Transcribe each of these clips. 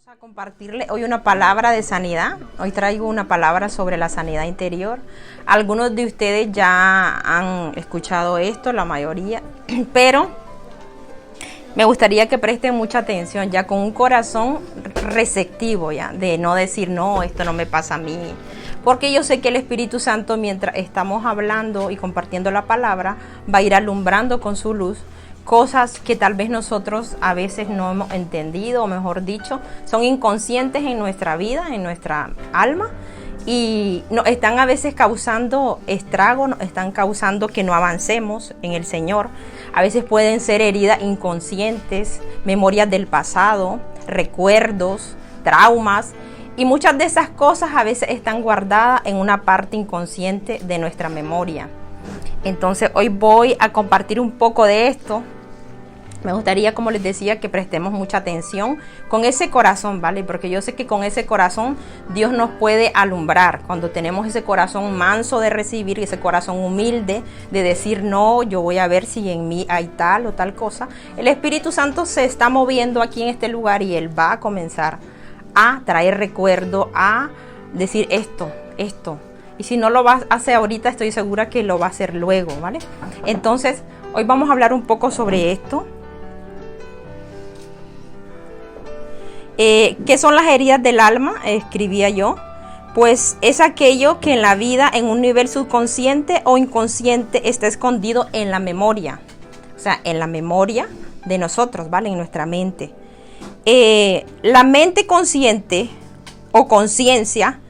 A compartirle hoy una palabra de sanidad. Hoy traigo una palabra sobre la sanidad interior. Algunos de ustedes ya han escuchado esto, la mayoría, pero me gustaría que presten mucha atención, ya con un corazón receptivo, ya, de no decir, no, esto no me pasa a mí. Porque yo sé que el Espíritu Santo, mientras estamos hablando y compartiendo la palabra, va a ir alumbrando con su luz cosas que tal vez nosotros a veces no hemos entendido, o mejor dicho, son inconscientes en nuestra vida, en nuestra alma, y nos están a veces causando estragos, nos están causando que no avancemos en el Señor. A veces pueden ser heridas inconscientes, memorias del pasado, recuerdos, traumas, y muchas de esas cosas a veces están guardadas en una parte inconsciente de nuestra memoria. Entonces hoy voy a compartir un poco de esto. Me gustaría, como les decía, que prestemos mucha atención con ese corazón, ¿vale? Porque yo sé que con ese corazón Dios nos puede alumbrar. Cuando tenemos ese corazón manso de recibir, ese corazón humilde de decir, no, yo voy a ver si en mí hay tal o tal cosa. El Espíritu Santo se está moviendo aquí en este lugar y Él va a comenzar a traer recuerdo, a decir esto. Y si no lo va a hacer ahorita, estoy segura que lo va a hacer luego, ¿vale? Entonces, hoy vamos a hablar un poco sobre esto. ¿Qué son las heridas del alma? Escribía yo. Pues es aquello que en la vida, en un nivel subconsciente o inconsciente, está escondido en la memoria. O sea, en la memoria de nosotros, ¿vale? En nuestra mente. La mente consciente o conciencia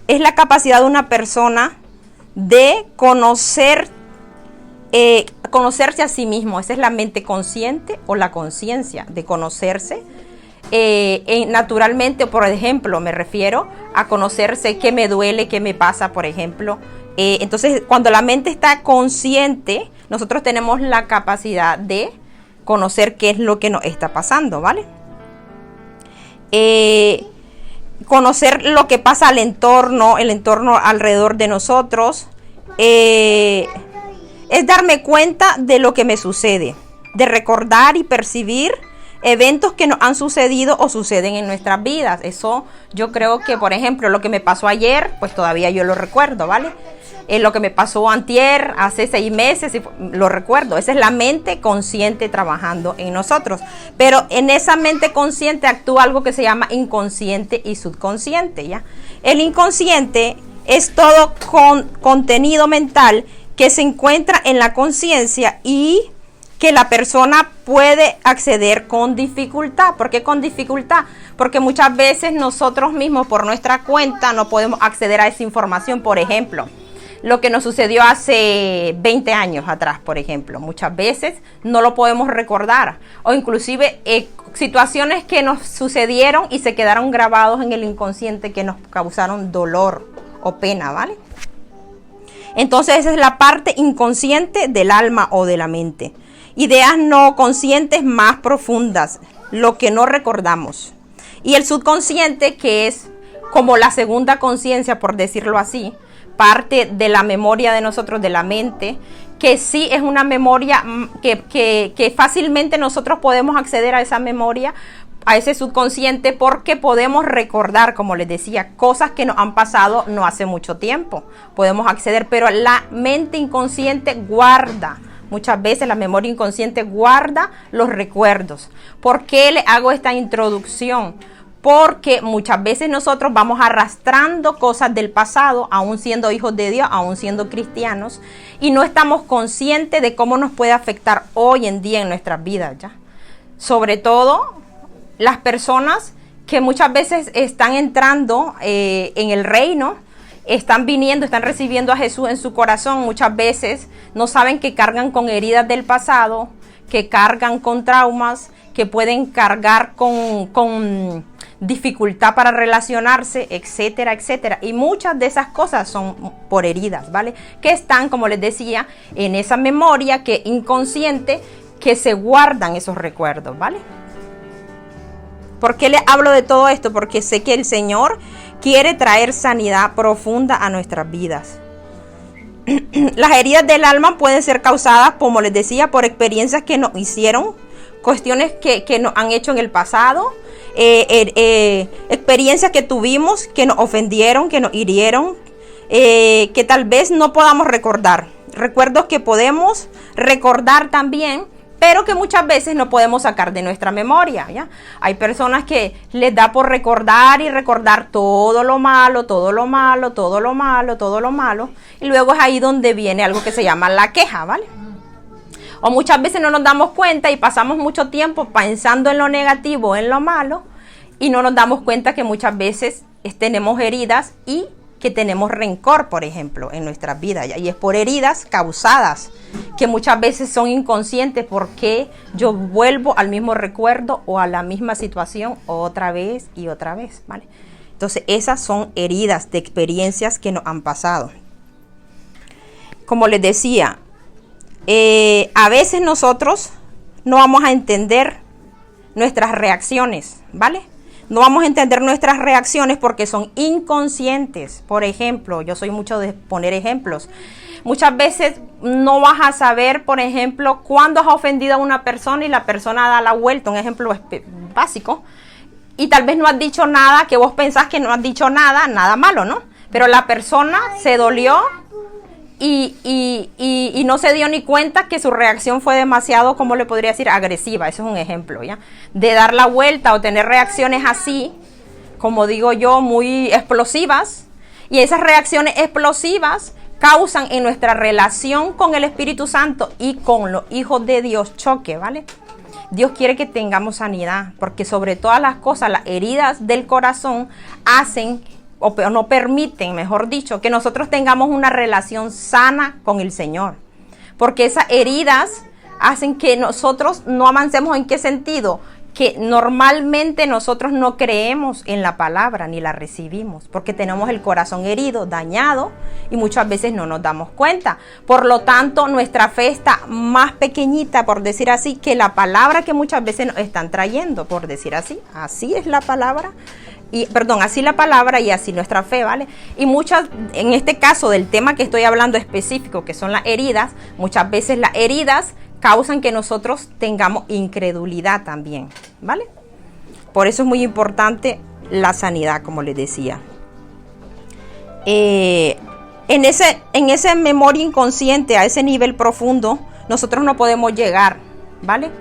es la capacidad de una persona de conocerse a sí mismo. Esa es la mente consciente o la conciencia de conocerse. Naturalmente, por ejemplo, me refiero a conocerse qué me duele, qué me pasa, por ejemplo. Entonces, cuando la mente está consciente, nosotros tenemos la capacidad de conocer qué es lo que nos está pasando, ¿vale? Conocer lo que pasa al entorno, el entorno alrededor de nosotros, es darme cuenta de lo que me sucede, de recordar y percibir eventos que nos han sucedido o suceden en nuestras vidas. Eso yo creo que, por ejemplo, lo que me pasó ayer, pues todavía yo lo recuerdo, ¿vale? Lo que me pasó antier, hace 6 meses, lo recuerdo. Esa es la mente consciente trabajando en nosotros. Pero en esa mente consciente actúa algo que se llama inconsciente y subconsciente, ¿ya? El inconsciente es todo contenido mental que se encuentra en la conciencia y que la persona puede acceder con dificultad. ¿Por qué con dificultad? Porque muchas veces nosotros mismos por nuestra cuenta no podemos acceder a esa información. Por ejemplo, lo que nos sucedió hace 20 años atrás, por ejemplo, muchas veces no lo podemos recordar, o inclusive situaciones que nos sucedieron y se quedaron grabados en el inconsciente que nos causaron dolor o pena, ¿vale? Entonces esa es la parte inconsciente del alma o de la mente. Ideas no conscientes más profundas, lo que no recordamos. Y el subconsciente, que es como la segunda conciencia, por decirlo así, parte de la memoria de nosotros, de la mente, que sí es una memoria que fácilmente nosotros podemos acceder a esa memoria, a ese subconsciente, porque podemos recordar, como les decía, cosas que nos han pasado no hace mucho tiempo. Podemos acceder, pero la mente inconsciente guarda. Muchas veces la memoria inconsciente guarda los recuerdos. ¿Por qué le hago esta introducción? Porque muchas veces nosotros vamos arrastrando cosas del pasado, aún siendo hijos de Dios, aún siendo cristianos, y no estamos conscientes de cómo nos puede afectar hoy en día en nuestras vidas, ¿ya? Sobre todo las personas que muchas veces están entrando en el reino, están viniendo, están recibiendo a Jesús en su corazón, muchas veces no saben que cargan con heridas del pasado, que cargan con traumas, que pueden cargar con dificultad para relacionarse, etcétera, etcétera. Y muchas de esas cosas son por heridas, ¿vale? Que están, como les decía, en esa memoria que inconsciente, que se guardan esos recuerdos, ¿vale? ¿Por qué les hablo de todo esto? Porque sé que el Señor quiere traer sanidad profunda a nuestras vidas. Las heridas del alma pueden ser causadas, como les decía, por experiencias que nos hicieron, cuestiones que nos han hecho en el pasado, experiencias que tuvimos que nos ofendieron, que nos hirieron, que tal vez no podamos recordar. Recuerdos que podemos recordar también, pero que muchas veces no podemos sacar de nuestra memoria, ¿ya? Hay personas que les da por recordar y recordar todo lo malo, todo lo malo, todo lo malo, todo lo malo, y luego es ahí donde viene algo que se llama la queja, ¿vale? O muchas veces no nos damos cuenta y pasamos mucho tiempo pensando en lo negativo, en lo malo, y no nos damos cuenta que muchas veces tenemos heridas y que tenemos rencor, por ejemplo, en nuestras vidas, y es por heridas causadas que muchas veces son inconscientes porque yo vuelvo al mismo recuerdo o a la misma situación otra vez y otra vez, ¿vale? Entonces esas son heridas de experiencias que nos han pasado. Como les decía, a veces nosotros no vamos a entender nuestras reacciones, ¿vale? No vamos a entender nuestras reacciones porque son inconscientes. Por ejemplo, yo soy mucho de poner ejemplos. Muchas veces no vas a saber, por ejemplo, cuándo has ofendido a una persona y la persona da la vuelta. Un ejemplo básico. Y tal vez no has dicho nada, que vos pensás que no has dicho nada malo, ¿no? Pero la persona se dolió y no se dio ni cuenta que su reacción fue demasiado, ¿cómo le podría decir? Agresiva. Eso es un ejemplo, ¿ya? De dar la vuelta o tener reacciones así, como digo yo, muy explosivas. Y esas reacciones explosivas causan en nuestra relación con el Espíritu Santo y con los hijos de Dios choque, ¿vale? Dios quiere que tengamos sanidad, porque sobre todas las cosas, las heridas del corazón hacen o no permiten, mejor dicho, que nosotros tengamos una relación sana con el Señor. Porque esas heridas hacen que nosotros no avancemos. ¿En qué sentido? Que normalmente nosotros no creemos en la palabra ni la recibimos, porque tenemos el corazón herido, dañado, y muchas veces no nos damos cuenta. Por lo tanto, nuestra fe está más pequeñita, por decir así, que la palabra que muchas veces nos están trayendo, por decir así. Así es la palabra. Así la palabra y así nuestra fe, ¿vale? Y muchas, en este caso del tema que estoy hablando específico, que son las heridas, muchas veces las heridas causan que nosotros tengamos incredulidad también, ¿vale? Por eso es muy importante la sanidad, como les decía. En ese memoria inconsciente, a ese nivel profundo, nosotros no podemos llegar, ¿vale?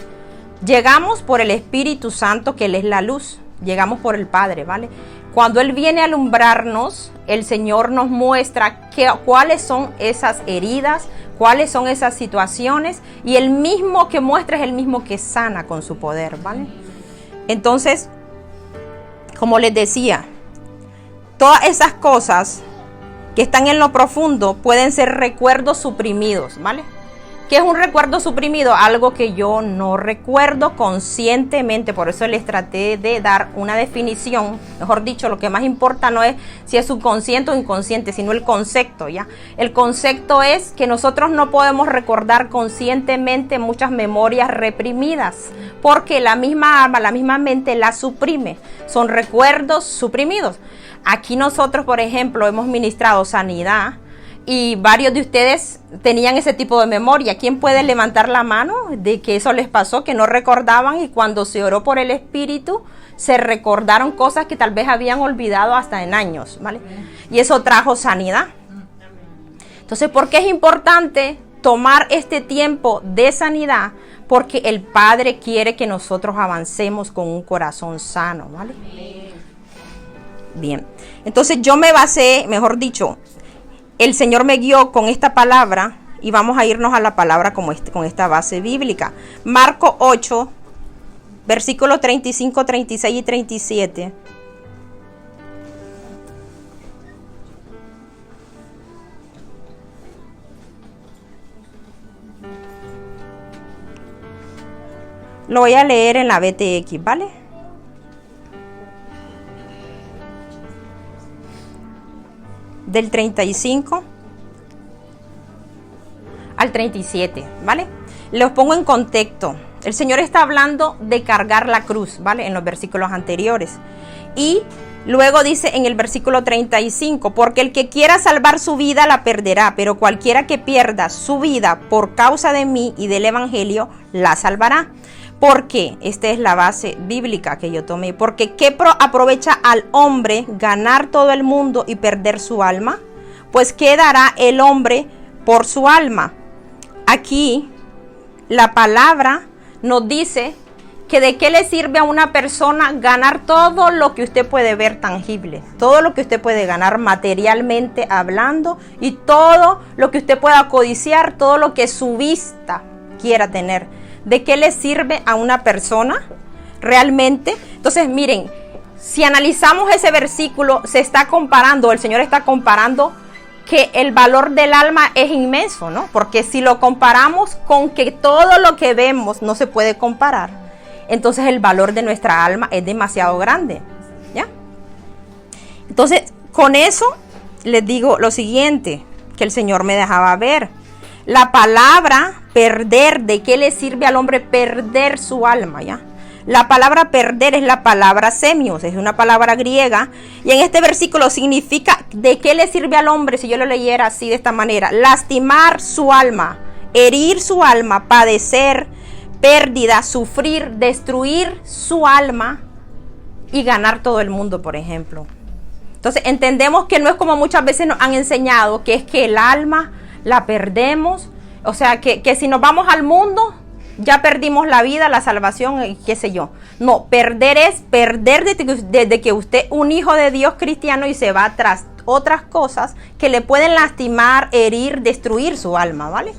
Llegamos por el Espíritu Santo, que Él es la luz. Llegamos por el Padre, ¿vale? Cuando Él viene a alumbrarnos, el Señor nos muestra cuáles son esas heridas, cuáles son esas situaciones, y el mismo que muestra es el mismo que sana con su poder, ¿vale? Entonces, como les decía, todas esas cosas que están en lo profundo pueden ser recuerdos suprimidos, ¿vale? ¿Qué es un recuerdo suprimido? Algo que yo no recuerdo conscientemente. Por eso les traté de dar una definición. Mejor dicho, lo que más importa no es si es subconsciente o inconsciente, sino el concepto, ¿ya? El concepto es que nosotros no podemos recordar conscientemente muchas memorias reprimidas, porque la misma alma, la misma mente las suprime. Son recuerdos suprimidos. Aquí nosotros, por ejemplo, hemos ministrado sanidad, y varios de ustedes tenían ese tipo de memoria. ¿Quién puede levantar la mano de que eso les pasó, que no recordaban, y cuando se oró por el Espíritu se recordaron cosas que tal vez habían olvidado hasta en años, ¿vale? Y eso trajo sanidad. Entonces, ¿por qué es importante tomar este tiempo de sanidad? Porque el Padre quiere que nosotros avancemos con un corazón sano, ¿vale? Bien, entonces yo me basé, mejor dicho, el Señor me guió con esta palabra, y vamos a irnos a la palabra con esta base bíblica. Marcos 8, versículos 35, 36 y 37. Lo voy a leer en la BTX, ¿vale? Del 35 al 37, ¿vale? Los pongo en contexto. El Señor está hablando de cargar la cruz, ¿vale? En los versículos anteriores. Y luego dice en el versículo 35, porque el que quiera salvar su vida la perderá, pero cualquiera que pierda su vida por causa de mí y del evangelio la salvará. ¿Por qué? Esta es la base bíblica que yo tomé. Porque ¿qué aprovecha al hombre ganar todo el mundo y perder su alma? Pues ¿qué dará el hombre por su alma? Aquí la palabra nos dice que de qué le sirve a una persona ganar todo lo que usted puede ver tangible, todo lo que usted puede ganar materialmente hablando y todo lo que usted pueda codiciar, todo lo que su vista quiera tener. ¿De qué le sirve a una persona realmente? Entonces miren, si analizamos ese versículo, se está comparando, el Señor está comparando que el valor del alma es inmenso, ¿no? Porque si lo comparamos con que todo lo que vemos no se puede comparar, entonces el valor de nuestra alma es demasiado grande, ¿ya? Entonces, con eso les digo lo siguiente, que el Señor me dejaba ver. La palabra perder, ¿de qué le sirve al hombre perder su alma, ya? La palabra perder es la palabra semios, es una palabra griega, y en este versículo significa ¿de qué le sirve al hombre? Si yo lo leyera así de esta manera: lastimar su alma, herir su alma, padecer pérdida, sufrir, destruir su alma y ganar todo el mundo, por ejemplo. Entonces entendemos que no es como muchas veces nos han enseñado, que es que el alma la perdemos, o sea que si nos vamos al mundo ya perdimos la vida, la salvación, qué sé yo. No, perder es perder desde que usted un hijo de Dios cristiano y se va tras otras cosas que le pueden lastimar, herir, destruir su alma, ¿vale?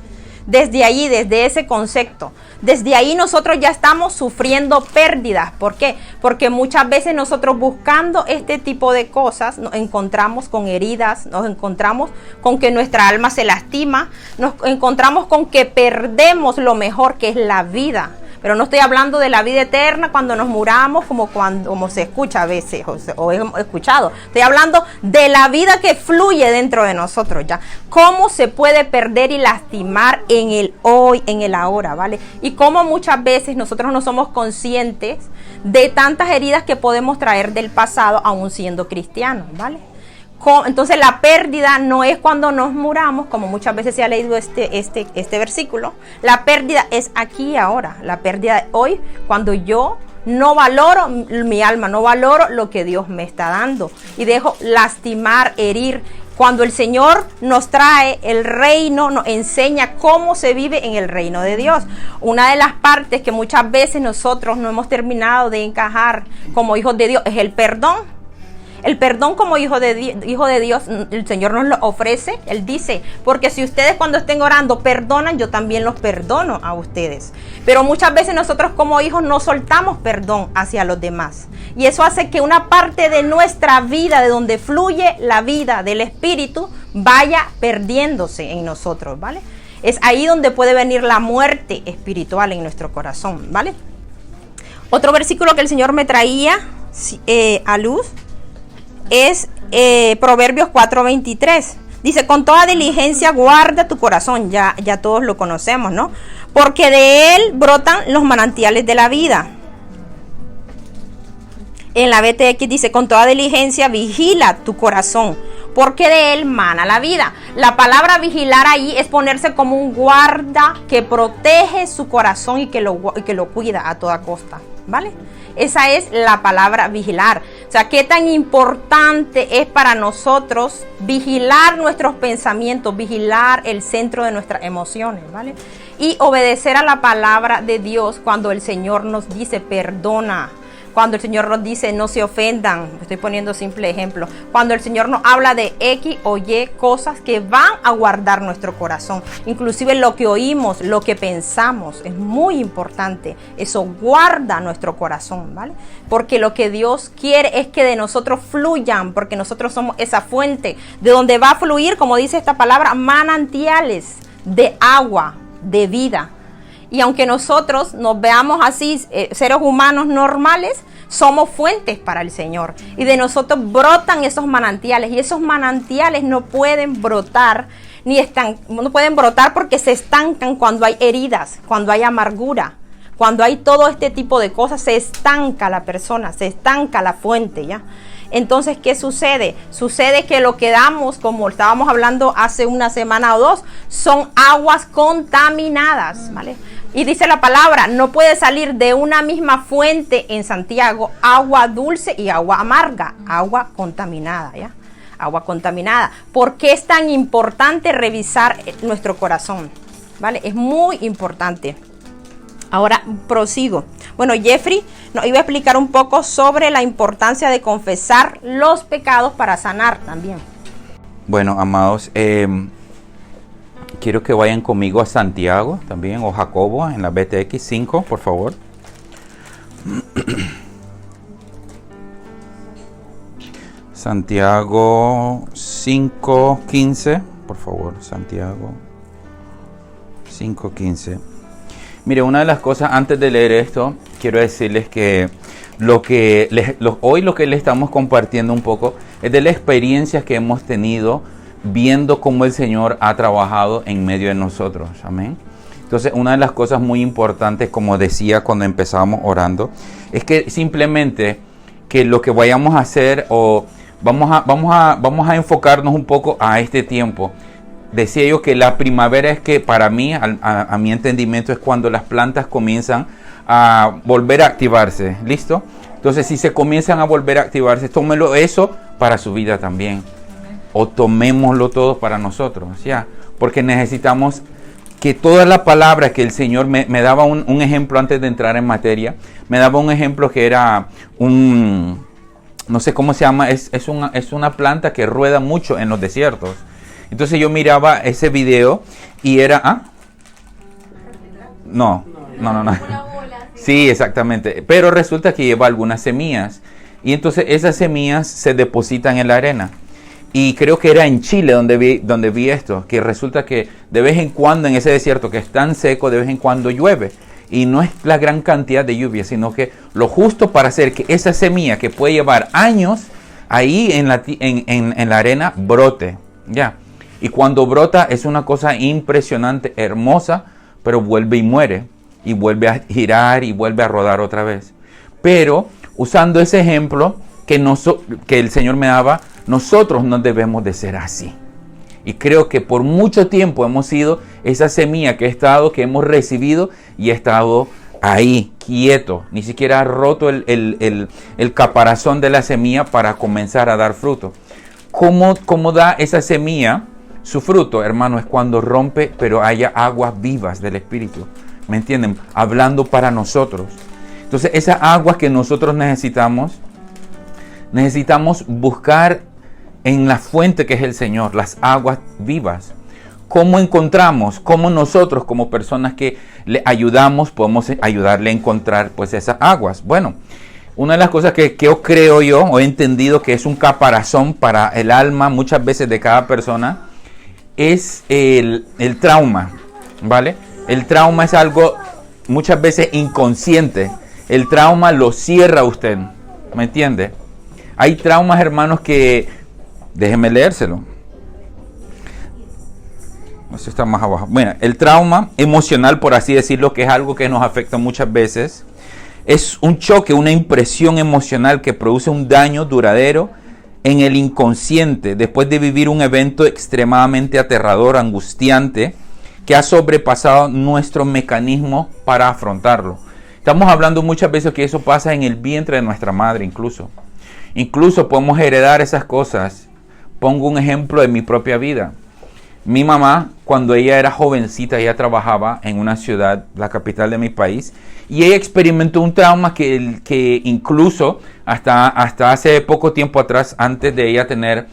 Desde ahí, desde ese concepto, desde ahí nosotros ya estamos sufriendo pérdidas. ¿Por qué? Porque muchas veces nosotros buscando este tipo de cosas nos encontramos con heridas, nos encontramos con que nuestra alma se lastima, nos encontramos con que perdemos lo mejor que es la vida. Pero no estoy hablando de la vida eterna cuando nos muramos, como se escucha a veces, o hemos escuchado. Estoy hablando de la vida que fluye dentro de nosotros, ¿ya? Cómo se puede perder y lastimar en el hoy, en el ahora, ¿vale? Y cómo muchas veces nosotros no somos conscientes de tantas heridas que podemos traer del pasado, aún siendo cristianos, ¿vale? Entonces la pérdida no es cuando nos muramos, como muchas veces se ha leído este versículo. La pérdida es aquí y ahora. La pérdida es hoy, cuando yo no valoro mi alma, no valoro lo que Dios me está dando y dejo lastimar, herir. Cuando el Señor nos trae el reino, nos enseña cómo se vive en el reino de Dios. Una de las partes que muchas veces nosotros no hemos terminado de encajar como hijos de Dios es el perdón. El perdón como hijo de Dios, el Señor nos lo ofrece. Él dice, porque si ustedes cuando estén orando perdonan, yo también los perdono a ustedes. Pero muchas veces nosotros como hijos no soltamos perdón hacia los demás. Y eso hace que una parte de nuestra vida, de donde fluye la vida del Espíritu, vaya perdiéndose en nosotros, ¿vale? Es ahí donde puede venir la muerte espiritual en nuestro corazón, ¿vale? Otro versículo que el Señor me traía a luz es Proverbios 4:23. Dice, con toda diligencia guarda tu corazón. Ya todos lo conocemos, ¿no? Porque de él brotan los manantiales de la vida. En la BTX dice, con toda diligencia vigila tu corazón, porque de él mana la vida. La palabra vigilar ahí es ponerse como un guarda que protege su corazón y que lo cuida a toda costa, ¿vale? Esa es la palabra vigilar. O sea, qué tan importante es para nosotros vigilar nuestros pensamientos, vigilar el centro de nuestras emociones, ¿vale? Y obedecer a la palabra de Dios cuando el Señor nos dice perdona. Cuando el Señor nos dice no se ofendan, estoy poniendo simple ejemplo. Cuando el Señor nos habla de X o Y cosas que van a guardar nuestro corazón. Inclusive lo que oímos, lo que pensamos, es muy importante. Eso guarda nuestro corazón, ¿vale? Porque lo que Dios quiere es que de nosotros fluyan, porque nosotros somos esa fuente de donde va a fluir, como dice esta palabra, manantiales de agua, de vida. Y aunque nosotros nos veamos así, seres humanos normales, somos fuentes para el Señor. Y de nosotros brotan esos manantiales. Y esos manantiales no pueden brotar, no pueden brotar porque se estancan cuando hay heridas, cuando hay amargura. Cuando hay todo este tipo de cosas, se estanca la persona, se estanca la fuente, ¿ya? Entonces, ¿qué sucede? Sucede que lo que damos, como estábamos hablando hace una semana o dos, son aguas contaminadas, ¿vale? Y dice la palabra, no puede salir de una misma fuente en Santiago agua dulce y agua amarga, agua contaminada, ¿ya? Agua contaminada. ¿Por qué es tan importante revisar nuestro corazón? ¿Vale? Es muy importante. Ahora prosigo. Bueno, Jeffrey nos iba a explicar un poco sobre la importancia de confesar los pecados para sanar también. Bueno, amados, quiero que vayan conmigo a Santiago también, o Jacobo, en la BTX 5, por favor. Santiago 5:15, por favor, Santiago 5:15. Mire, una de las cosas, antes de leer esto, quiero decirles que hoy lo que les estamos compartiendo un poco es de las experiencias que hemos tenido viendo cómo el Señor ha trabajado en medio de nosotros. Amén. Entonces, una de las cosas muy importantes, como decía cuando empezábamos orando, es que simplemente que lo que vayamos a hacer o vamos a enfocarnos un poco a este tiempo. Decía yo que la primavera es que para mí, a mi entendimiento, es cuando las plantas comienzan a volver a activarse. ¿Listo? Entonces, si se comienzan a volver a activarse, tómelo eso para su vida también. O tomémoslo todo para nosotros, ¿ya? Porque necesitamos que toda la palabra que el Señor me daba un ejemplo antes de entrar en materia, me daba un ejemplo que era no sé cómo se llama, es una planta que rueda mucho en los desiertos. Entonces yo miraba ese video y era... No. Sí, exactamente. Pero resulta que lleva algunas semillas. Y entonces esas semillas se depositan en la arena. Y creo que era en Chile donde vi esto, que resulta que de vez en cuando en ese desierto que es tan seco, de vez en cuando llueve. Y no es la gran cantidad de lluvia, sino que lo justo para hacer que esa semilla que puede llevar años ahí en la arena brote. Ya. Y cuando brota es una cosa impresionante, hermosa, pero vuelve y muere. Y vuelve a girar y vuelve a rodar otra vez. Pero usando ese ejemplo que el Señor me daba, nosotros no debemos de ser así. Y creo que por mucho tiempo hemos sido esa semilla que hemos recibido y ha estado ahí, quieto. Ni siquiera ha roto el caparazón de la semilla para comenzar a dar fruto. ¿Cómo da esa semilla su fruto, hermano? Es cuando rompe, pero haya aguas vivas del Espíritu. ¿Me entienden? Hablando para nosotros. Entonces, esas aguas que nosotros necesitamos buscar en la fuente que es el Señor, las aguas vivas. ¿Cómo encontramos? ¿Cómo nosotros como personas que le ayudamos podemos ayudarle a encontrar pues esas aguas? Bueno, una de las cosas que yo creo o he entendido que es un caparazón para el alma muchas veces de cada persona es el trauma, ¿vale? El trauma es algo muchas veces inconsciente. El trauma lo cierra a usted, ¿me entiende? Hay traumas, hermanos, que... Déjeme leérselo. Eso está más abajo. Bueno, el trauma emocional, por así decirlo, que es algo que nos afecta muchas veces, es un choque, una impresión emocional que produce un daño duradero en el inconsciente después de vivir un evento extremadamente aterrador, angustiante, que ha sobrepasado nuestro mecanismo para afrontarlo. Estamos hablando muchas veces que eso pasa en el vientre de nuestra madre incluso. Incluso podemos heredar esas cosas. Pongo un ejemplo de mi propia vida. Mi mamá, cuando ella era jovencita, ella trabajaba en una ciudad, la capital de mi país, y ella experimentó un trauma que incluso hasta hace poco tiempo atrás, antes de ella tener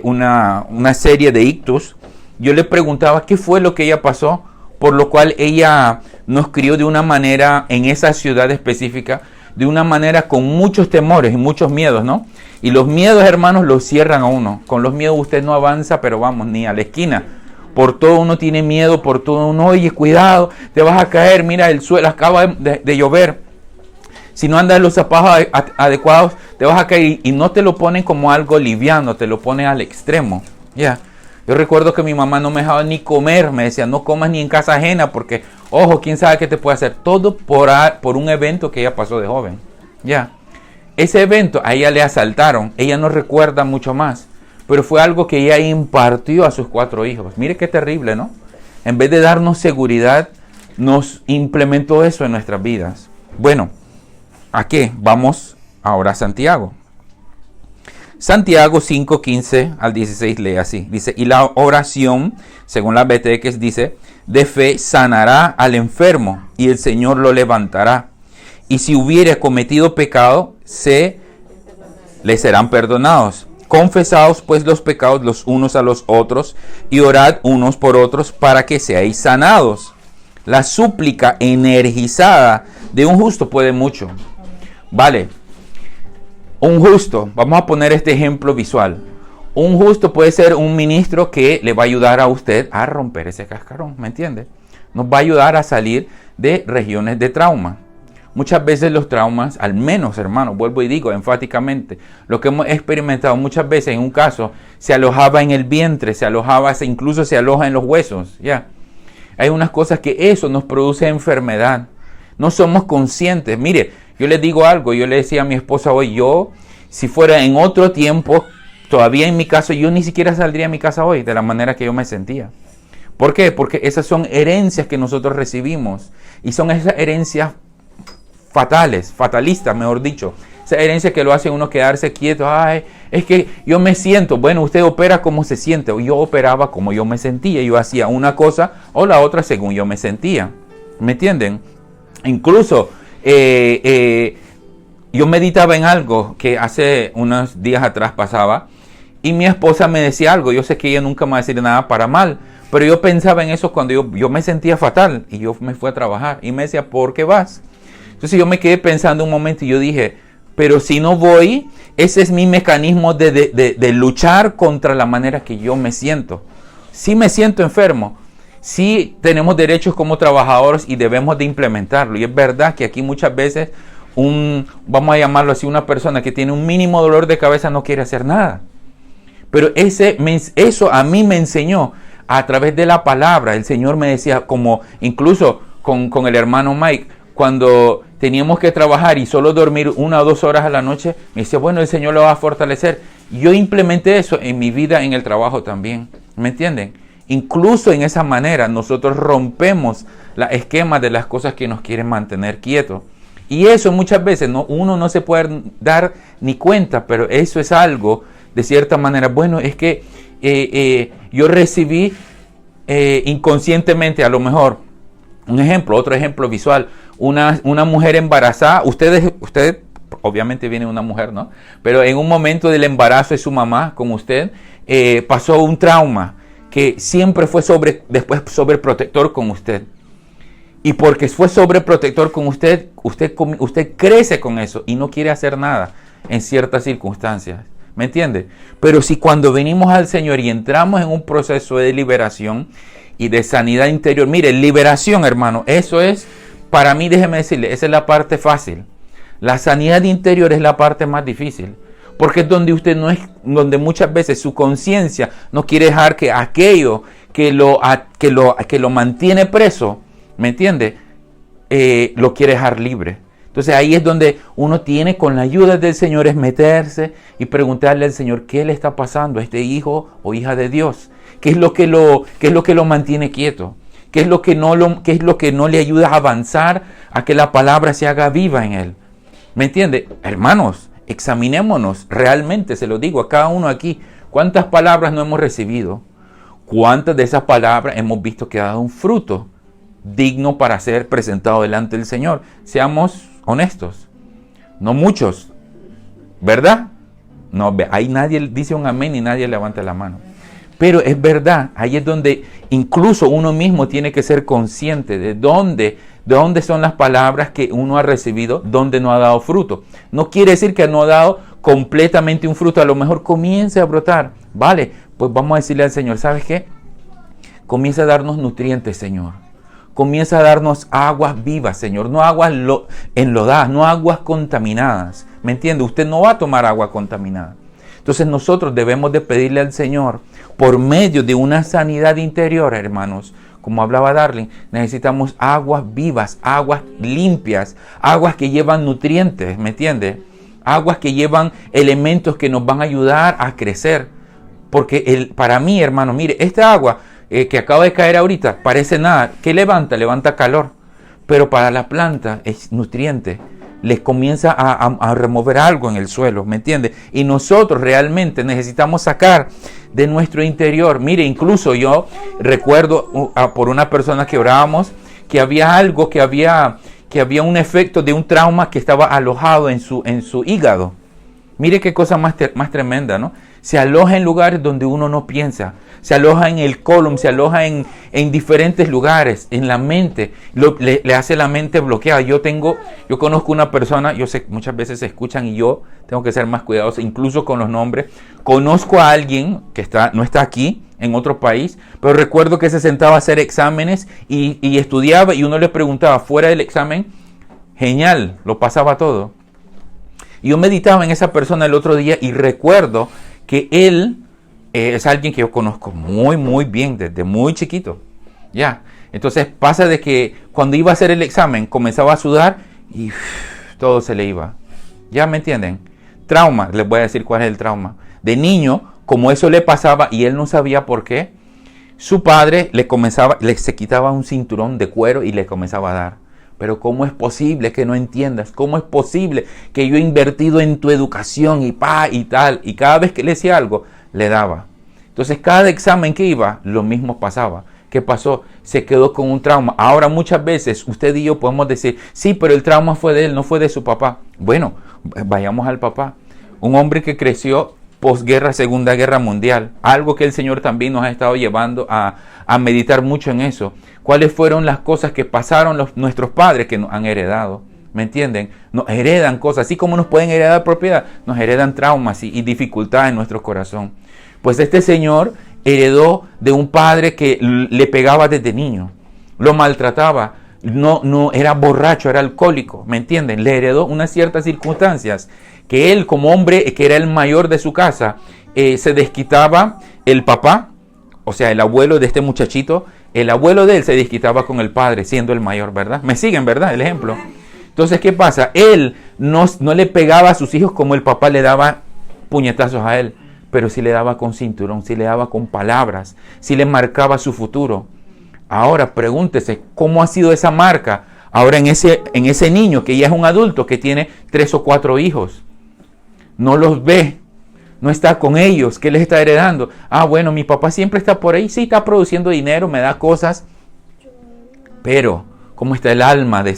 una serie de ictus, yo le preguntaba qué fue lo que ella pasó, por lo cual ella nos crió de una manera, en esa ciudad específica, de una manera con muchos temores y muchos miedos, ¿no? Y los miedos, hermanos, los cierran a uno. Con los miedos usted no avanza, pero vamos, ni a la esquina. Por todo uno tiene miedo, por todo uno, oye, cuidado, te vas a caer, mira, el suelo acaba de llover. Si no andas en los zapatos adecuados, te vas a caer. Y no te lo ponen como algo liviano, te lo ponen al extremo. Ya. Yo recuerdo que mi mamá no me dejaba ni comer, me decía, no comas ni en casa ajena, porque, ojo, quién sabe qué te puede hacer. Todo por un evento que ella pasó de joven. Ya. ese evento a ella le asaltaron, ella no recuerda mucho más, pero fue algo que ella impartió a sus 4 hijos. Mire qué terrible, ¿no? En vez de darnos seguridad, nos implementó eso en nuestras vidas. Bueno, ¿a qué? Vamos ahora a Santiago. Santiago 5, 15 al 16 lee así. Dice, y la oración, según la BTX, dice, de fe sanará al enfermo y el Señor lo levantará. Y si hubiere cometido pecado, le serán perdonados. Confesaos pues los pecados los unos a los otros y orad unos por otros para que seáis sanados. La súplica energizada de un justo puede mucho. Vale. Un justo, vamos a poner este ejemplo visual. Un justo puede ser un ministro que le va a ayudar a usted a romper ese cascarón, ¿me entiende? Nos va a ayudar a salir de regiones de trauma. Muchas veces los traumas, al menos, hermano, vuelvo y digo enfáticamente, lo que hemos experimentado muchas veces en un caso, se alojaba en el vientre, incluso se aloja en los huesos, ya. Hay unas cosas que eso nos produce enfermedad. No somos conscientes. Mire, yo le digo algo, yo le decía a mi esposa hoy, si fuera en otro tiempo, todavía en mi caso, yo ni siquiera saldría de mi casa hoy de la manera que yo me sentía. ¿Por qué? Porque esas son herencias que nosotros recibimos y son esas herencias fatalistas, mejor dicho. Esa herencia que lo hace uno quedarse quieto. Ay, es que yo me siento. Bueno, usted opera como se siente. Yo operaba como yo me sentía. Yo hacía una cosa o la otra según yo me sentía. ¿Me entienden? Incluso yo meditaba en algo que hace unos días atrás pasaba y mi esposa me decía algo. Yo sé que ella nunca me va a decir nada para mal, pero yo pensaba en eso cuando yo me sentía fatal y yo me fui a trabajar y me decía, ¿por qué vas? Entonces yo me quedé pensando un momento y yo dije, pero si no voy, ese es mi mecanismo de luchar contra la manera que yo me siento. Si me siento enfermo, sí tenemos derechos como trabajadores y debemos de implementarlo. Y es verdad que aquí muchas veces vamos a llamarlo así, una persona que tiene un mínimo dolor de cabeza no quiere hacer nada. Pero eso a mí me enseñó a través de la palabra. El Señor me decía, como incluso con el hermano Mike, cuando teníamos que trabajar y solo dormir 1 o 2 horas a la noche, me decía, bueno, el Señor lo va a fortalecer. Yo implementé eso en mi vida, en el trabajo también. ¿Me entienden? Incluso en esa manera nosotros rompemos la esquema de las cosas que nos quieren mantener quietos. Y eso muchas veces uno no se puede dar ni cuenta, pero eso es algo de cierta manera. Bueno, es que yo recibí inconscientemente, a lo mejor, otro ejemplo visual, una mujer embarazada. Usted obviamente viene una mujer, ¿no? Pero en un momento del embarazo de su mamá con usted, pasó un trauma que siempre fue después sobreprotector con usted. Y porque fue sobreprotector con usted crece con eso y no quiere hacer nada en ciertas circunstancias. ¿Me entiende? Pero si cuando venimos al Señor y entramos en un proceso de liberación y de sanidad interior, mire, liberación, hermano, eso es, para mí, déjeme decirle, esa es la parte fácil. La sanidad interior es la parte más difícil. Porque es donde muchas veces su conciencia no quiere dejar que aquello que lo mantiene preso, ¿me entiende? Lo quiere dejar libre. Entonces ahí es donde uno tiene, con la ayuda del Señor, es meterse y preguntarle al Señor qué le está pasando a este hijo o hija de Dios. ¿Qué es lo que lo mantiene quieto? ¿Qué es lo que no le ayuda a avanzar, a que la palabra se haga viva en él? ¿Me entiende? Hermanos, examinémonos realmente, se lo digo a cada uno aquí. ¿Cuántas palabras no hemos recibido? ¿Cuántas de esas palabras hemos visto que ha dado un fruto digno para ser presentado delante del Señor? Seamos honestos. No muchos, ¿verdad? No, ahí nadie dice un amén y nadie levanta la mano. Pero es verdad, ahí es donde incluso uno mismo tiene que ser consciente de dónde son las palabras que uno ha recibido, dónde no ha dado fruto. No quiere decir que no ha dado completamente un fruto, a lo mejor comience a brotar. Vale, pues vamos a decirle al Señor, ¿sabes qué? Comienza a darnos nutrientes, Señor. Comienza a darnos aguas vivas, Señor. No aguas enlodadas, no aguas contaminadas. ¿Me entiende? Usted no va a tomar agua contaminada. Entonces nosotros debemos de pedirle al Señor, por medio de una sanidad interior, hermanos, como hablaba Darling, necesitamos aguas vivas, aguas limpias, aguas que llevan nutrientes, ¿me entiende? aguas que llevan elementos que nos van a ayudar a crecer. Porque para mí, hermano, mire, esta agua que acaba de caer ahorita parece nada. ¿Qué levanta? Levanta calor. Pero para la planta es nutriente. Les comienza a remover algo en el suelo, ¿me entiende? Y nosotros realmente necesitamos sacar de nuestro interior. Mire, incluso yo recuerdo por una persona que orábamos que había algo, que había un efecto de un trauma que estaba alojado en su hígado. Mire qué cosa más tremenda, ¿no? Se aloja en lugares donde uno no piensa. Se aloja en el colon, se aloja en diferentes lugares, en la mente. Le hace la mente bloqueada. Yo conozco una persona, yo sé, muchas veces se escuchan y yo tengo que ser más cuidadoso, incluso con los nombres. Conozco a alguien que no está aquí, en otro país, pero recuerdo que se sentaba a hacer exámenes y estudiaba y uno le preguntaba fuera del examen, genial, lo pasaba todo. Y yo meditaba en esa persona el otro día y recuerdo que él es alguien que yo conozco muy, muy bien, desde muy chiquito. Ya. Entonces pasa de que cuando iba a hacer el examen comenzaba a sudar y todo se le iba. ¿Ya me entienden? Trauma, les voy a decir cuál es el trauma. De niño, como eso le pasaba y él no sabía por qué, su padre se quitaba un cinturón de cuero y le comenzaba a dar. Pero ¿cómo es posible que no entiendas? ¿Cómo es posible que yo he invertido en tu educación y tal? Y cada vez que le decía algo, le daba. Entonces cada examen que iba, lo mismo pasaba. ¿Qué pasó? Se quedó con un trauma. Ahora muchas veces usted y yo podemos decir, sí, pero el trauma fue de él, no fue de su papá. Bueno, vayamos al papá. Un hombre que creció posguerra, Segunda Guerra Mundial. Algo que el Señor también nos ha estado llevando a meditar mucho en eso. ¿Cuáles fueron las cosas que pasaron nuestros padres que nos han heredado? ¿Me entienden? Nos heredan cosas, así como nos pueden heredar propiedad, nos heredan traumas y dificultades en nuestro corazón. Pues este señor heredó de un padre que le pegaba desde niño, lo maltrataba, no era borracho, era alcohólico, ¿me entienden? Le heredó unas ciertas circunstancias que él, como hombre que era el mayor de su casa, se desquitaba el papá, o sea, el abuelo de este muchachito. El abuelo de él se desquitaba con el padre, siendo el mayor, ¿verdad? ¿Me siguen, verdad? El ejemplo. Entonces, ¿qué pasa? Él no le pegaba a sus hijos como el papá le daba puñetazos a él, pero sí le daba con cinturón, sí le daba con palabras, sí le marcaba su futuro. Ahora, pregúntese, ¿cómo ha sido esa marca ahora en ese niño que ya es un adulto, que tiene 3 o 4 hijos? No los ve. No está con ellos. ¿Qué les está heredando? Ah, bueno, mi papá siempre está por ahí. Sí, está produciendo dinero, me da cosas. Pero, ¿cómo está el alma de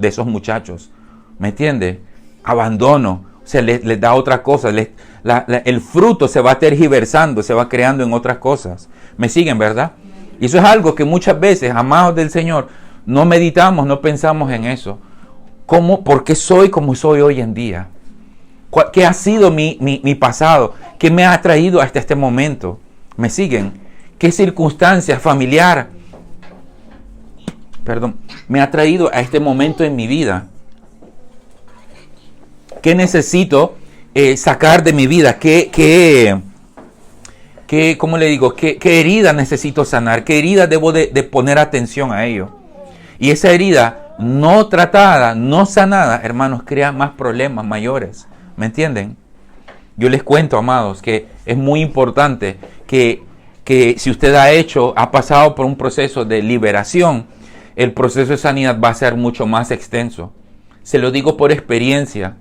esos muchachos? ¿Me entiende? Abandono. O sea, les da otra cosa. El fruto se va tergiversando, se va creando en otras cosas. ¿Me siguen, verdad? Y eso es algo que muchas veces, amados del Señor, no meditamos, no pensamos en eso. ¿Por qué soy como soy hoy en día? ¿Qué ha sido mi pasado? ¿Qué me ha traído hasta este momento? ¿Me siguen? ¿Qué circunstancia familiar me ha traído a este momento en mi vida? ¿Qué necesito sacar de mi vida? ¿Cómo le digo? ¿Qué herida necesito sanar? ¿Qué herida debo de poner atención a ello? Y esa herida no tratada, no sanada, hermanos, crea más problemas mayores. ¿Me entienden? Yo les cuento, amados, que es muy importante que si usted ha pasado por un proceso de liberación, el proceso de sanidad va a ser mucho más extenso. Se lo digo por experiencia.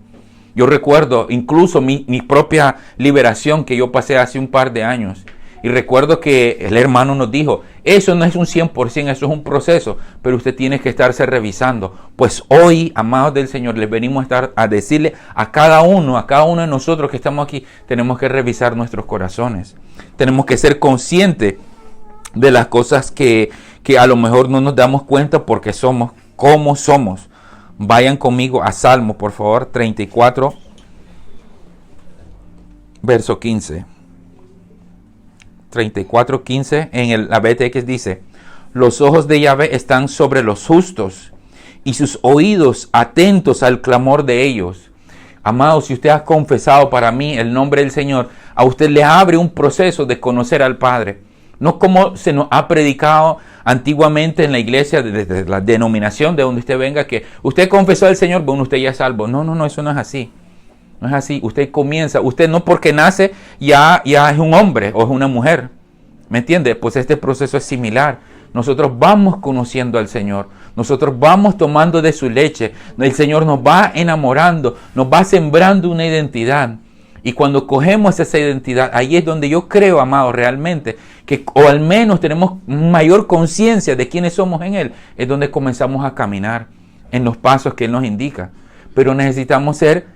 Yo recuerdo incluso mi propia liberación que yo pasé hace un par de años. Y recuerdo que el hermano nos dijo, eso no es un 100%, eso es un proceso, pero usted tiene que estarse revisando. Pues hoy, amados del Señor, les venimos a decirle a cada uno de nosotros que estamos aquí, tenemos que revisar nuestros corazones. Tenemos que ser conscientes de las cosas que a lo mejor no nos damos cuenta porque somos como somos. Vayan conmigo a Salmo, por favor, 34, verso 15. 34:15 en la BTX dice: los ojos de Yahvé están sobre los justos y sus oídos atentos al clamor de ellos. Amado, si usted ha confesado para mí el nombre del Señor, a usted le abre un proceso de conocer al Padre. No como se nos ha predicado antiguamente en la iglesia, desde la denominación de donde usted venga, que usted confesó al Señor, bueno, usted ya es salvo. No, eso no es así. No es así. Usted comienza, usted no porque nace ya es un hombre o es una mujer. ¿Me entiende? Pues este proceso es similar. Nosotros vamos conociendo al Señor. Nosotros vamos tomando de su leche. El Señor nos va enamorando, nos va sembrando una identidad. Y cuando cogemos esa identidad, ahí es donde yo creo, amados, realmente, que o al menos tenemos mayor conciencia de quiénes somos en Él, es donde comenzamos a caminar en los pasos que Él nos indica. Pero necesitamos ser,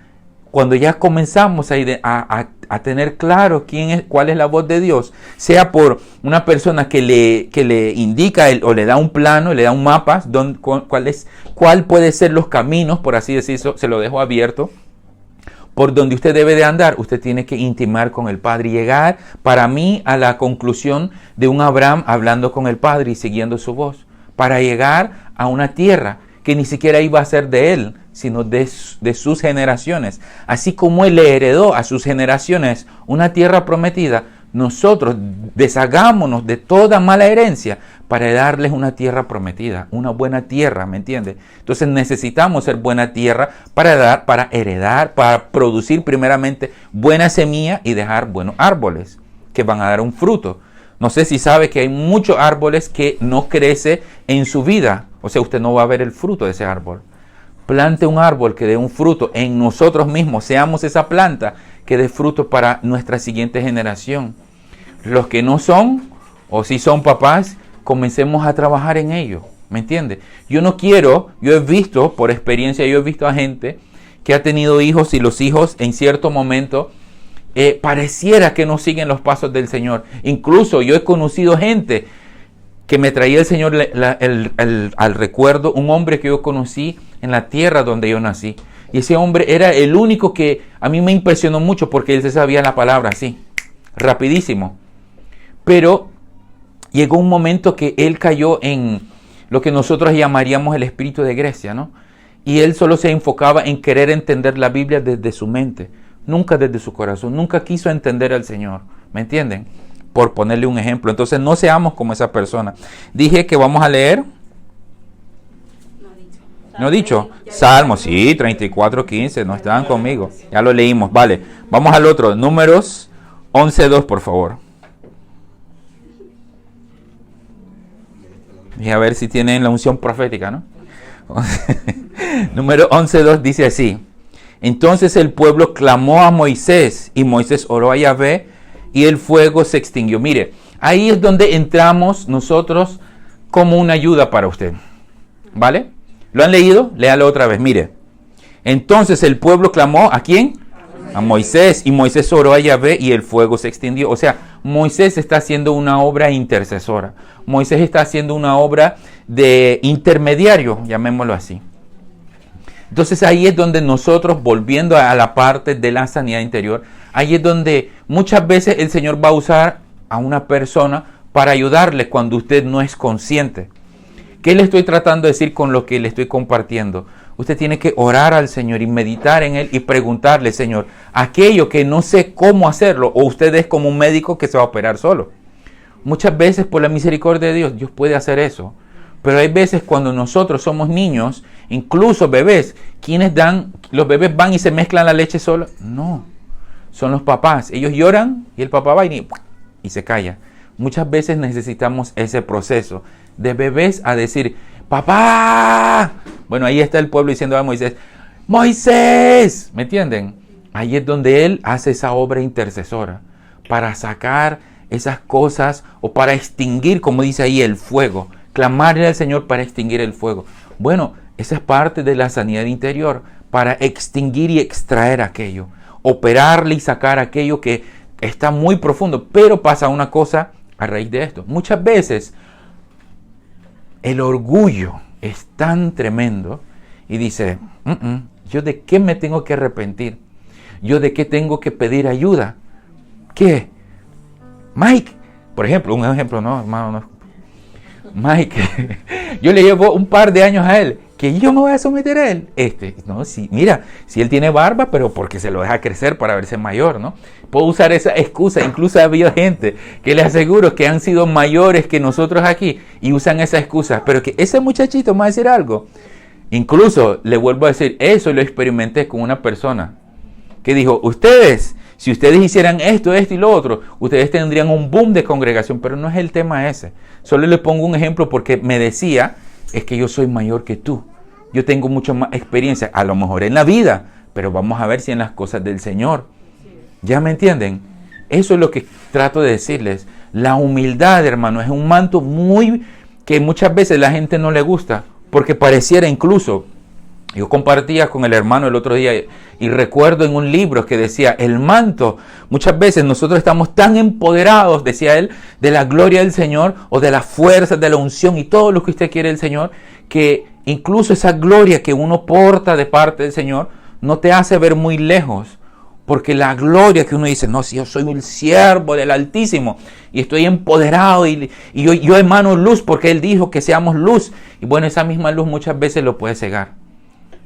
cuando ya comenzamos a tener claro cuál es la voz de Dios, sea por una persona que le indica o le da un plano, le da un mapa, cuál puede ser los caminos, por así decirlo, se lo dejo abierto, por donde usted debe de andar. Usted tiene que intimar con el Padre y llegar, para mí, a la conclusión de un Abraham hablando con el Padre y siguiendo su voz, para llegar a una tierra que ni siquiera iba a ser de él, sino de sus generaciones. Así como él le heredó a sus generaciones una tierra prometida, nosotros deshagámonos de toda mala herencia para darles una tierra prometida, una buena tierra, ¿me entiende? Entonces necesitamos ser buena tierra para heredar, para producir primeramente buena semilla y dejar buenos árboles que van a dar un fruto. No sé si sabe que hay muchos árboles que no crecen en su vida, o sea, usted no va a ver el fruto de ese árbol. Plante un árbol que dé un fruto en nosotros mismos, seamos esa planta que dé fruto para nuestra siguiente generación. Los que no son, o si son papás, comencemos a trabajar en ello, ¿me entiende? Yo he visto, por experiencia, a gente que ha tenido hijos y los hijos en cierto momento pareciera que no siguen los pasos del Señor. Incluso yo he conocido gente que me traía el Señor al recuerdo, un hombre que yo conocí en la tierra donde yo nací. Y ese hombre era el único que a mí me impresionó mucho porque él se sabía la palabra así, rapidísimo. Pero llegó un momento que él cayó en lo que nosotros llamaríamos el espíritu de Grecia, ¿no? Y él solo se enfocaba en querer entender la Biblia desde su mente, nunca desde su corazón, nunca quiso entender al Señor, ¿me entienden? Por ponerle un ejemplo. Entonces no seamos como esa persona. Dije que vamos a leer. No he dicho. Salmos, sí, 34:15, no estaban conmigo. Ya lo leímos, vale. Vamos al otro, Números 11:2, por favor. Y a ver si tienen la unción profética, ¿no? Número 11:2 dice así: entonces el pueblo clamó a Moisés, y Moisés oró a Yahvé, y el fuego se extinguió. Mire, ahí es donde entramos nosotros como una ayuda para usted. ¿Vale? ¿Lo han leído? Léalo otra vez, mire. Entonces el pueblo clamó, ¿a quién? A Moisés, y Moisés oró a Yahvé y el fuego se extinguió. O sea, Moisés está haciendo una obra intercesora. Moisés está haciendo una obra de intermediario, llamémoslo así. Entonces ahí es donde nosotros, volviendo a la parte de la sanidad interior, ahí es donde muchas veces el Señor va a usar a una persona para ayudarle cuando usted no es consciente. ¿Qué le estoy tratando de decir con lo que le estoy compartiendo? Usted tiene que orar al Señor y meditar en Él y preguntarle, Señor, aquello que no sé cómo hacerlo, o usted es como un médico que se va a operar solo. Muchas veces por la misericordia de Dios puede hacer eso. Pero hay veces cuando nosotros somos niños, incluso bebés, los bebés van y se mezclan la leche sola. No, son los papás. Ellos lloran y el papá va y se calla. Muchas veces necesitamos ese proceso de bebés a decir, ¡papá! Bueno, ahí está el pueblo diciendo a Moisés, ¡Moisés! ¿Me entienden? Ahí es donde él hace esa obra intercesora para sacar esas cosas o para extinguir, como dice ahí, el fuego. Clamarle al Señor para extinguir el fuego. Bueno, esa es parte de la sanidad interior, para extinguir y extraer aquello, operarle y sacar aquello que está muy profundo. Pero pasa una cosa a raíz de esto. Muchas veces el orgullo es tan tremendo y dice, ¿yo de qué me tengo que arrepentir? ¿Yo de qué tengo que pedir ayuda? ¿Qué? Mike, por ejemplo, un ejemplo, no, hermano, no. Mike, yo le llevo un par de años a él, que yo me voy a someter a él. No, sí, mira, si él tiene barba, pero porque se lo deja crecer para verse mayor, ¿no? Puedo usar esa excusa. Incluso ha habido gente que les aseguro que han sido mayores que nosotros aquí y usan esa excusa. Pero que ese muchachito me va a decir algo. Incluso le vuelvo a decir, eso lo experimenté con una persona que dijo, ustedes, si ustedes hicieran esto, esto y lo otro, ustedes tendrían un boom de congregación, pero no es el tema ese. Solo le pongo un ejemplo porque me decía, es que yo soy mayor que tú. Yo tengo mucha más experiencia, a lo mejor en la vida, pero vamos a ver si en las cosas del Señor. ¿Ya me entienden? Eso es lo que trato de decirles. La humildad, hermano, es un manto que muchas veces la gente no le gusta, porque pareciera incluso, yo compartía con el hermano el otro día y recuerdo en un libro que decía, el manto, muchas veces nosotros estamos tan empoderados, decía él, de la gloria del Señor o de la fuerza, de la unción y todo lo que usted quiere del Señor, que incluso esa gloria que uno porta de parte del Señor no te hace ver muy lejos. Porque la gloria que uno dice, no, si yo soy el siervo del Altísimo y estoy empoderado y yo emano luz porque Él dijo que seamos luz. Y bueno, esa misma luz muchas veces lo puede cegar.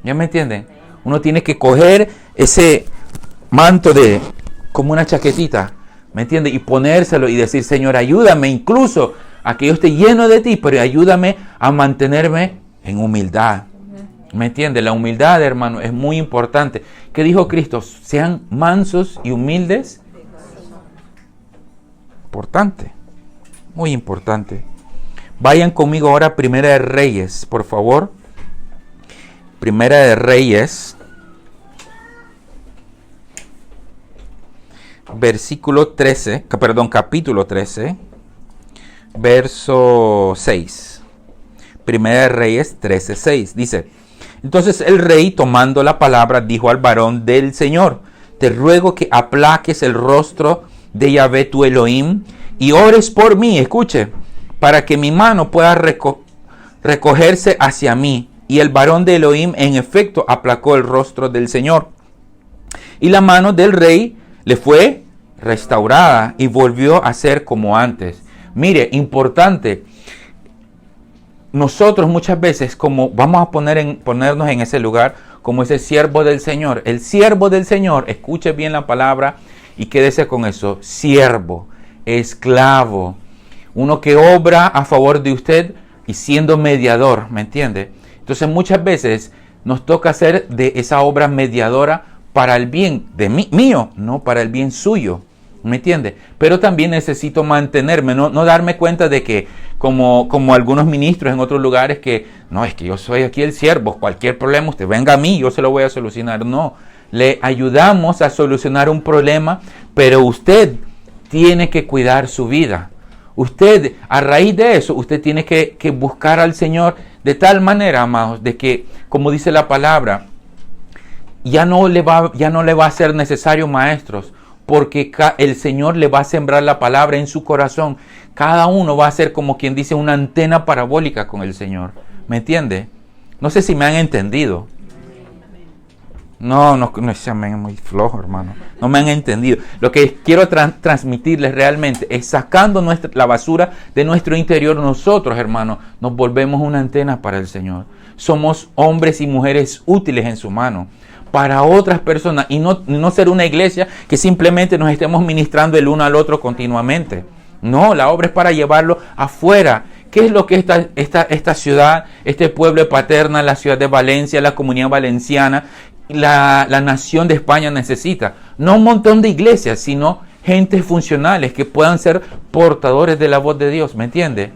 ¿Ya me entienden? Uno tiene que coger ese manto como una chaquetita, ¿me entiende? Y ponérselo y decir, Señor, ayúdame incluso a que yo esté lleno de ti, pero ayúdame a mantenerme en humildad. ¿Me entiende? La humildad, hermano, es muy importante. ¿Qué dijo Cristo? Sean mansos y humildes. Importante. Muy importante. Vayan conmigo ahora a Primera de Reyes, por favor. Primera de Reyes. Capítulo 13. Verso 6. Primera de Reyes 13:6. Dice: entonces el rey, tomando la palabra, dijo al varón del Señor: te ruego que aplaques el rostro de Yahvé tu Elohim y ores por mí, escuche, para que mi mano pueda recogerse hacia mí. Y el varón de Elohim en efecto aplacó el rostro del Señor. Y la mano del rey le fue restaurada y volvió a ser como antes. Mire, importante. Nosotros muchas veces, como vamos a ponernos en ese lugar, como ese siervo del Señor. El siervo del Señor, escuche bien la palabra y quédese con eso. Siervo, esclavo, uno que obra a favor de usted y siendo mediador, ¿me entiende? Entonces muchas veces nos toca hacer de esa obra mediadora para el bien de mío, no para el bien suyo. ¿Me entiende? Pero también necesito mantenerme, no darme cuenta de que, como algunos ministros en otros lugares, que no, es que yo soy aquí el siervo, cualquier problema usted venga a mí, yo se lo voy a solucionar. No, le ayudamos a solucionar un problema, pero usted tiene que cuidar su vida. Usted, a raíz de eso, usted tiene que buscar al Señor de tal manera, amados, de que, como dice la palabra, ya no le va a ser necesario maestros, porque el Señor le va a sembrar la palabra en su corazón. Cada uno va a ser, como quien dice, una antena parabólica con el Señor. ¿Me entiende? No sé si me han entendido. No, ese amén es muy flojo, hermano. No me han entendido. Lo que quiero transmitirles realmente es, sacando la basura de nuestro interior, nosotros, hermano, nos volvemos una antena para el Señor. Somos hombres y mujeres útiles en su mano para otras personas, y no ser una iglesia que simplemente nos estemos ministrando el uno al otro continuamente. No, la obra es para llevarlo afuera. ¿Qué es lo que esta ciudad, este pueblo de Paterna, la ciudad de Valencia, la comunidad valenciana, la nación de España necesita? No un montón de iglesias, sino gentes funcionales que puedan ser portadores de la voz de Dios, ¿me entiende?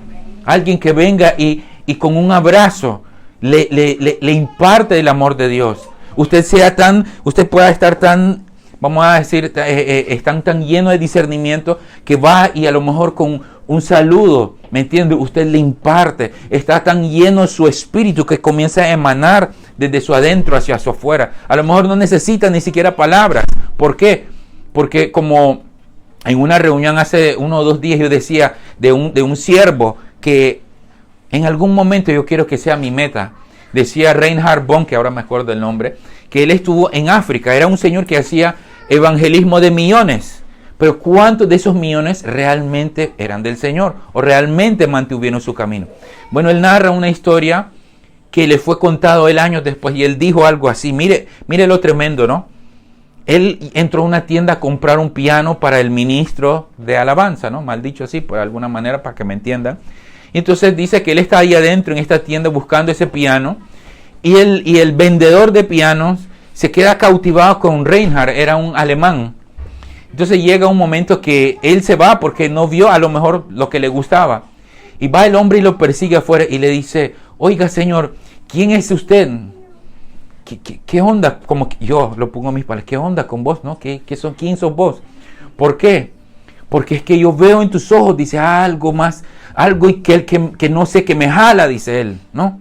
Alguien que venga y con un abrazo le imparte el amor de Dios. Usted pueda estar tan, vamos a decir, están tan lleno de discernimiento que va y a lo mejor con un saludo, ¿me entiende? Usted le imparte, está tan lleno de su espíritu que comienza a emanar desde su adentro hacia su afuera. A lo mejor no necesita ni siquiera palabras. ¿Por qué? Porque como en una reunión hace 1 o 2 días yo decía de un siervo que en algún momento yo quiero que sea mi meta. Decía Reinhard Bonk, que ahora me acuerdo el nombre, que él estuvo en África. Era un señor que hacía evangelismo de millones. Pero ¿cuántos de esos millones realmente eran del Señor? ¿O realmente mantuvieron su camino? Bueno, él narra una historia que le fue contado él años después. Y él dijo algo así. Mire lo tremendo, ¿no? Él entró a una tienda a comprar un piano para el ministro de alabanza, ¿no? Mal dicho así, por alguna manera, para que me entiendan. Y entonces dice que él está ahí adentro en esta tienda buscando ese piano. Y el vendedor de pianos se queda cautivado con Reinhard, era un alemán. Entonces llega un momento que él se va porque no vio a lo mejor lo que le gustaba. Y va el hombre y lo persigue afuera y le dice, oiga señor, ¿quién es usted? ¿Qué onda? Como que yo lo pongo a mis palabras, ¿qué onda con vos? ¿No? ¿Quién sos vos? ¿Por qué? Porque es que yo veo en tus ojos, dice, algo más, algo que no sé, que me jala, dice él, ¿no?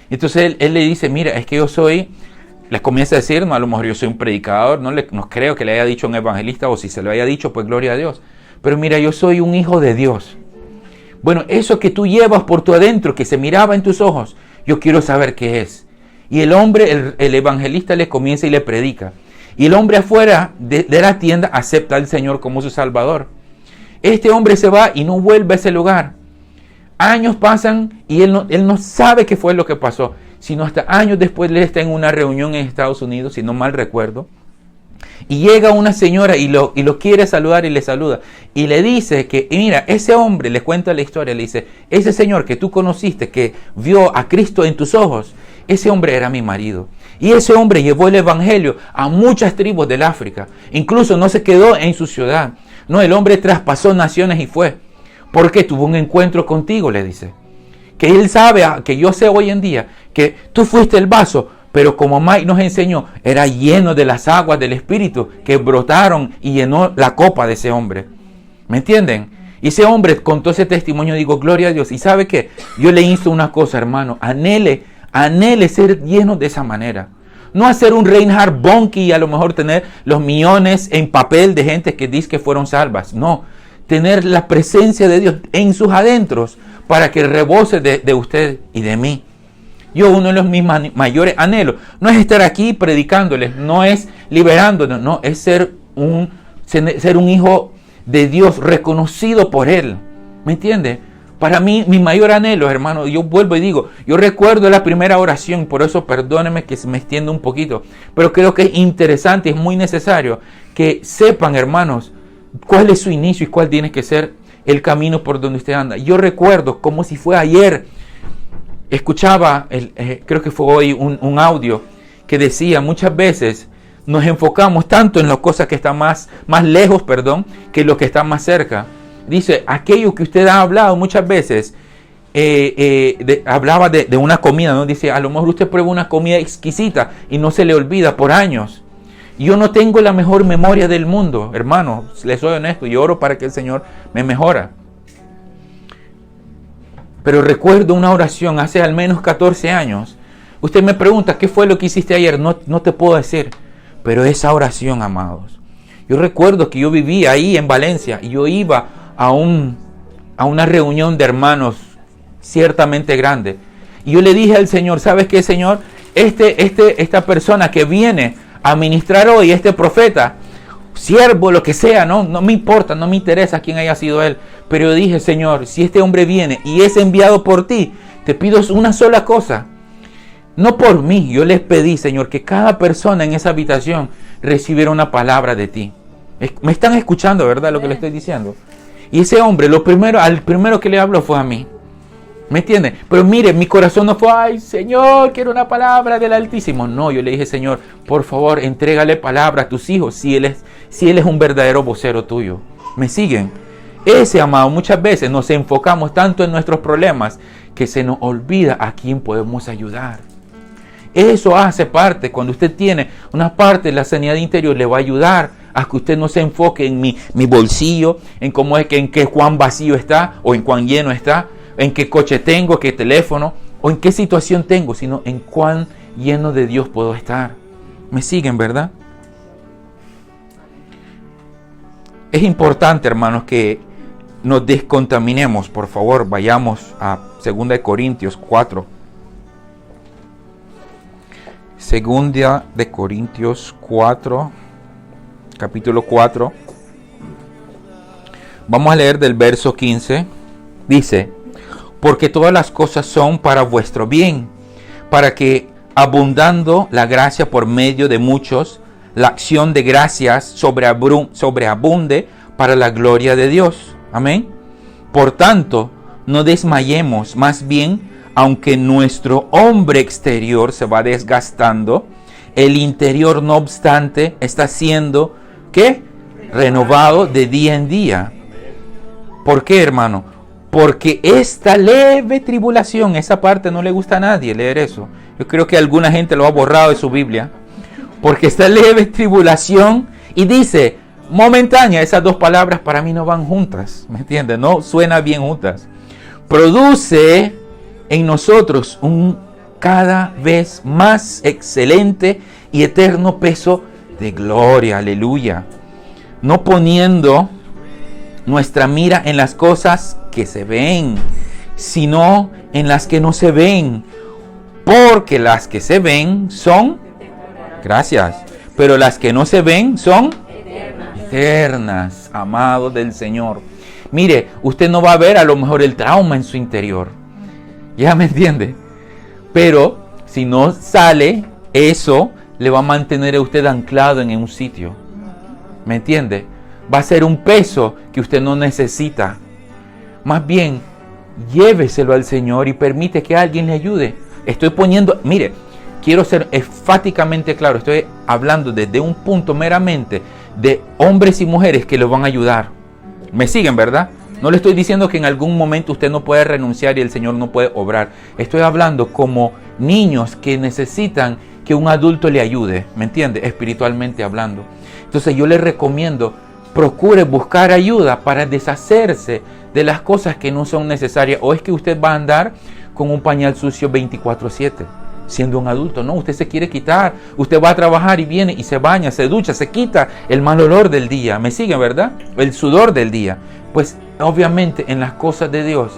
Entonces él le dice, mira, es que yo soy, les comienza a decir, no, a lo mejor yo soy un predicador, no creo que le haya dicho un evangelista, o si se lo haya dicho, pues gloria a Dios. Pero mira, yo soy un hijo de Dios. Bueno, eso que tú llevas por tu adentro, que se miraba en tus ojos, yo quiero saber qué es. Y el hombre, el evangelista le comienza y le predica. Y el hombre afuera de la tienda acepta al Señor como su Salvador. Este hombre se va y no vuelve a ese lugar. Años pasan y él no sabe qué fue lo que pasó, sino hasta años después él está en una reunión en Estados Unidos, si no mal recuerdo. Y llega una señora y lo quiere saludar y le saluda. Y le dice que, mira, ese hombre, le cuenta la historia, le dice, ese señor que tú conociste, que vio a Cristo en tus ojos, ese hombre era mi marido. Y ese hombre llevó el evangelio a muchas tribus del África. Incluso no se quedó en su ciudad. No, el hombre traspasó naciones y fue. Porque tuvo un encuentro contigo, le dice. Que él sabe, que yo sé hoy en día, que tú fuiste el vaso, pero como Mike nos enseñó, era lleno de las aguas del Espíritu que brotaron y llenó la copa de ese hombre. ¿Me entienden? Y ese hombre contó ese testimonio, digo, gloria a Dios. ¿Y sabe qué? Yo le insto una cosa, hermano, anhele ser lleno de esa manera. No hacer un Reinhard Bonnke y a lo mejor tener los millones en papel de gente que dice que fueron salvas. No, tener la presencia de Dios en sus adentros para que rebose de usted y de mí. Yo, uno de mis mayores anhelos no es estar aquí predicándoles, no es liberándonos, no, es ser un hijo de Dios reconocido por Él. ¿Me entiende? Para mí, mi mayor anhelo, hermano, yo vuelvo y digo, yo recuerdo la primera oración, por eso perdónenme que se me extienda un poquito, pero creo que es interesante, es muy necesario que sepan, hermanos, cuál es su inicio y cuál tiene que ser el camino por donde usted anda. Yo recuerdo como si fue ayer, escuchaba, creo que fue hoy un audio que decía, muchas veces nos enfocamos tanto en las cosas que están más lejos, que lo que está más cerca. Dice, aquello que usted ha hablado muchas veces, hablaba de una comida, ¿no? Dice, a lo mejor usted prueba una comida exquisita y no se le olvida por años. Yo no tengo la mejor memoria del mundo, hermano, les soy honesto, y oro para que el Señor me mejora. Pero recuerdo una oración hace al menos 14 años. Usted me pregunta, ¿qué fue lo que hiciste ayer? No te puedo decir, pero esa oración, amados. Yo recuerdo que yo vivía ahí en Valencia y yo iba a una reunión de hermanos ciertamente grande. Y yo le dije al Señor, ¿sabes qué, Señor? Esta persona que viene a ministrar hoy, este profeta, siervo, lo que sea, no me importa, no me interesa quién haya sido él. Pero yo dije, Señor, si este hombre viene y es enviado por ti, te pido una sola cosa. No por mí, yo les pedí, Señor, que cada persona en esa habitación recibiera una palabra de ti. Me están escuchando, ¿verdad? Lo que le estoy diciendo. Y ese hombre, al primero que le habló fue a mí. ¿Me entiende? Pero mire, mi corazón no fue, ay, Señor, quiero una palabra del Altísimo. No, yo le dije, Señor, por favor, entrégale palabra a tus hijos si él es un verdadero vocero tuyo. ¿Me siguen? Amado, muchas veces nos enfocamos tanto en nuestros problemas que se nos olvida a quién podemos ayudar. Eso hace parte, cuando usted tiene una parte de la sanidad interior, le va a ayudar a que usted no se enfoque en mi bolsillo, en cómo es en qué cuán vacío está o en cuán lleno está, en qué coche tengo, qué teléfono o en qué situación tengo, sino en cuán lleno de Dios puedo estar. ¿Me siguen, verdad? Es importante, hermanos, que nos descontaminemos. Por favor, vayamos a 2 Corintios 4. 2 Corintios 4, capítulo 4. Vamos a leer del verso 15. Dice, porque todas las cosas son para vuestro bien, para que, abundando la gracia por medio de muchos, la acción de gracias sobreabunde para la gloria de Dios. Amén. Por tanto, no desmayemos, más bien, aunque nuestro hombre exterior se va desgastando, El interior, no obstante, está siendo, ¿qué? Renovado de día en día. ¿Por qué, hermano? Porque esta leve tribulación, esa parte no le gusta a nadie leer eso. Yo creo que alguna gente lo ha borrado de su Biblia. Porque esta leve tribulación, y dice, momentánea, esas dos palabras para mí no van juntas, ¿me entiendes? No suenan bien juntas. Produce en nosotros un cada vez más excelente y eterno peso de gloria, aleluya. No poniendo nuestra mira en las cosas que se ven, sino en las que no se ven, porque las que se ven son, gracias, pero las que no se ven son eternas, amados del Señor. Mire, usted no va a ver a lo mejor el trauma en su interior, ¿ya me entiende? Pero si no sale, eso le va a mantener a usted anclado en un sitio. ¿Me entiende? Va a ser un peso que usted no necesita. Más bien, lléveselo al Señor y permite que alguien le ayude. Estoy poniendo, mire, quiero ser enfáticamente claro. Estoy hablando desde un punto meramente de hombres y mujeres que lo van a ayudar. ¿Me siguen, verdad? No le estoy diciendo que en algún momento usted no puede renunciar y el Señor no puede obrar. Estoy hablando como niños que necesitan que un adulto le ayude, ¿me entiende? Espiritualmente hablando. Entonces yo le recomiendo, procure buscar ayuda para deshacerse de las cosas que no son necesarias. O es que usted va a andar con un pañal sucio 24/7, siendo un adulto. No, usted se quiere quitar. Usted va a trabajar y viene y se baña, se ducha, se quita el mal olor del día. ¿Me sigue, verdad? El sudor del día. Pues obviamente en las cosas de Dios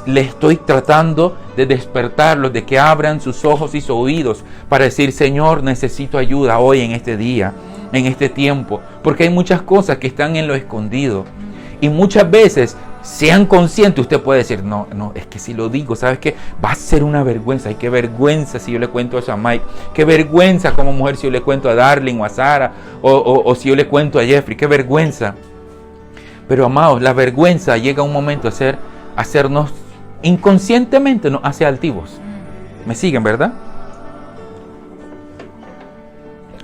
le estoy tratando de despertarlos, de que abran sus ojos y sus oídos para decir, Señor, necesito ayuda hoy en este día, en este tiempo, porque hay muchas cosas que están en lo escondido. Y muchas veces, sean conscientes, usted puede decir, no, es que si lo digo, ¿sabes qué? Va a ser una vergüenza. Y qué vergüenza si yo le cuento eso a Mike. Qué vergüenza como mujer si yo le cuento a Darling o a Sara, o si yo le cuento a Jeffrey. Qué vergüenza. Pero amados, la vergüenza llega un momento a hacernos inconscientemente, nos hace altivos. ¿Me siguen, verdad?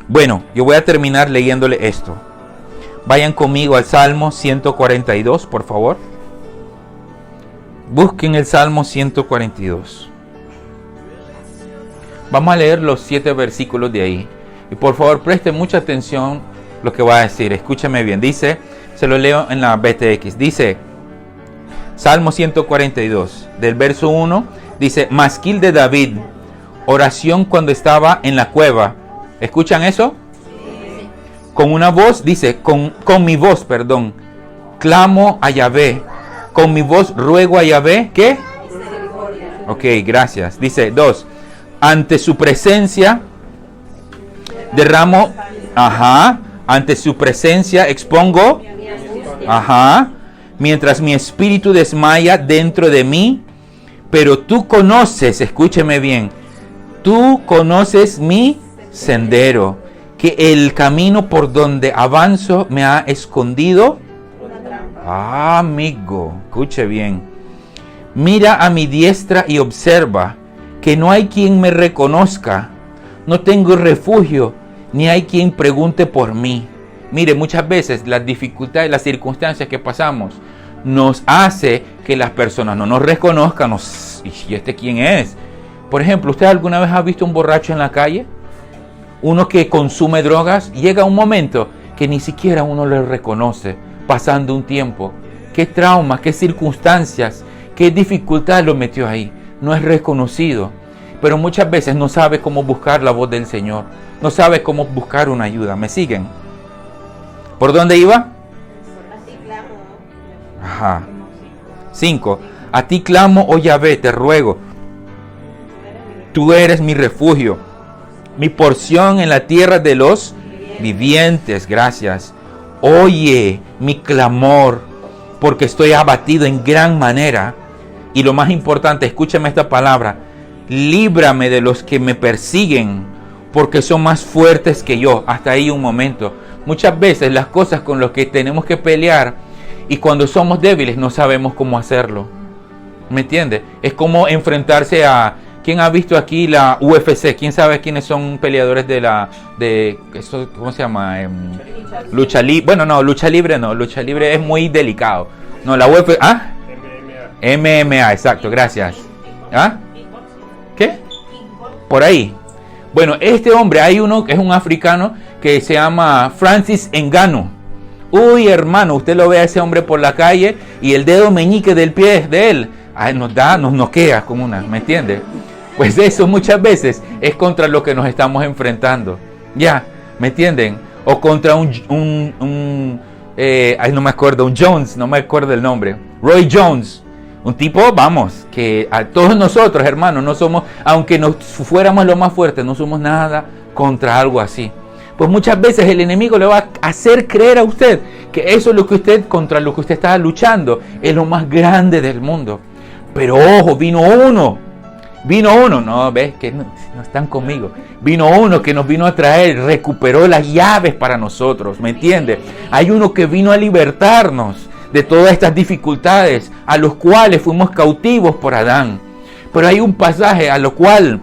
Bueno, yo voy a terminar leyéndole esto. Vayan conmigo al Salmo 142, por favor. Busquen el Salmo 142. Vamos a leer los 7 versículos de ahí. Y por favor, presten mucha atención lo que va a decir. Escúchame bien. Dice, se lo leo en la BTX. Dice, Salmo 142, del verso 1, dice, Masquil de David, oración cuando estaba en la cueva. ¿Escuchan eso? Sí. Con una voz, dice, con mi voz, clamo a Yahvé. Con mi voz ruego a Yahvé, ¿qué? Ok, gracias. Dice, 2, ante su presencia derramo, ante su presencia expongo, mientras mi espíritu desmaya dentro de mí, pero tú conoces, escúcheme bien, tú conoces mi sendero, que el camino por donde avanzo me ha escondido. Amigo, escuche bien. Mira a mi diestra y observa que no hay quien me reconozca, no tengo refugio, ni hay quien pregunte por mí. Mire, muchas veces las dificultades, las circunstancias que pasamos nos hace que las personas no nos reconozcan. ¿Y este quién es? Por ejemplo, ¿usted alguna vez ha visto un borracho en la calle? Uno que consume drogas. Llega un momento que ni siquiera uno le reconoce, pasando un tiempo. ¿Qué trauma, qué circunstancias, qué dificultad lo metió ahí? No es reconocido. Pero muchas veces no sabe cómo buscar la voz del Señor. No sabe cómo buscar una ayuda. ¿Me siguen? ¿Por dónde iba? 5. A ti clamo, oh Yahvé, te ruego. Tú eres mi refugio, mi porción en la tierra de los vivientes. Gracias. Oye mi clamor, porque estoy abatido en gran manera. Y lo más importante, escúchame esta palabra. Líbrame de los que me persiguen, porque son más fuertes que yo. Hasta ahí un momento. Muchas veces las cosas con las que tenemos que pelear, y cuando somos débiles no sabemos cómo hacerlo. ¿Me entiende? Es como enfrentarse a ¿Quién ha visto aquí la UFC? ¿Quién sabe quiénes son peleadores de eso, ¿cómo se llama? Lucha libre. Bueno, no, lucha libre no. Lucha libre es muy delicado. No, la UFC. ¿Ah? MMA, exacto, gracias. ¿Ah? ¿Qué? Por ahí. Bueno, este hombre, hay uno que es un africano que se llama Francis Ngannou. Uy, hermano, usted lo ve a ese hombre por la calle y el dedo meñique del pie de él, ay, nos noquea como una, ¿me entiende? Pues eso muchas veces es contra lo que nos estamos enfrentando. Ya, ¿me entienden? O contra ay, no me acuerdo, un Jones, no me acuerdo el nombre. Roy Jones. Un tipo, vamos, que a todos nosotros, hermanos, no somos, aunque nos fuéramos lo más fuerte, no somos nada contra algo así. Pues muchas veces el enemigo le va a hacer creer a usted que eso es lo que usted, contra lo que usted está luchando, es lo más grande del mundo. Pero ojo, vino uno, no, ves que no están conmigo. Vino uno que nos vino a traer, recuperó las llaves para nosotros, ¿me entiende? Hay uno que vino a libertarnos de todas estas dificultades a los cuales fuimos cautivos por Adán. Pero hay un pasaje a lo cual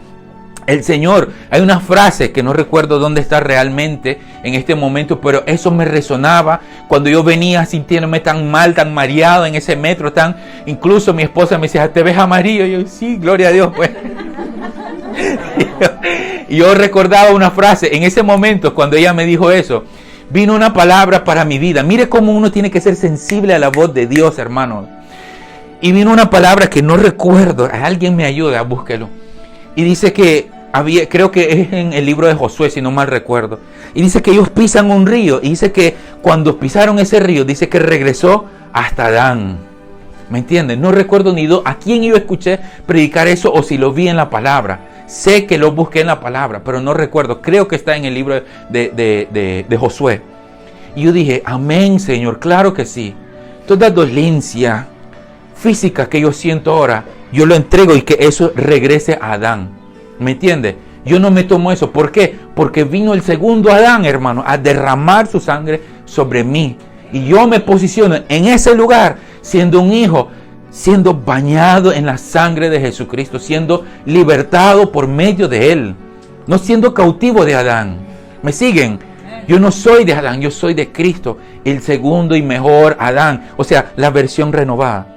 el Señor, hay una frase que no recuerdo dónde está realmente en este momento, pero eso me resonaba cuando yo venía sintiéndome tan mal, tan mareado en ese metro, incluso mi esposa me decía, ¿te ves amarillo? Y yo, sí, gloria a Dios, pues. Y yo recordaba una frase, en ese momento cuando ella me dijo eso, vino una palabra para mi vida. Mire cómo uno tiene que ser sensible a la voz de Dios, hermano. Y vino una palabra que no recuerdo, alguien me ayuda, búsquelo. Y dice que creo que es en el libro de Josué, si no mal recuerdo. Y dice que ellos pisan un río. Y dice que cuando pisaron ese río, dice que regresó hasta Adán. ¿Me entienden? No recuerdo ni a quién yo escuché predicar eso o si lo vi en la palabra. Sé que lo busqué en la palabra, pero no recuerdo. Creo que está en el libro de Josué. Y yo dije, amén, Señor, claro que sí. Toda dolencia física que yo siento ahora, yo lo entrego y que eso regrese a Adán. ¿Me entiende? Yo no me tomo eso. ¿Por qué? Porque vino el segundo Adán, hermano, a derramar su sangre sobre mí. Y yo me posiciono en ese lugar, siendo un hijo, siendo bañado en la sangre de Jesucristo, siendo libertado por medio de Él, no siendo cautivo de Adán. ¿Me siguen? Yo no soy de Adán, yo soy de Cristo, el segundo y mejor Adán, o sea, la versión renovada.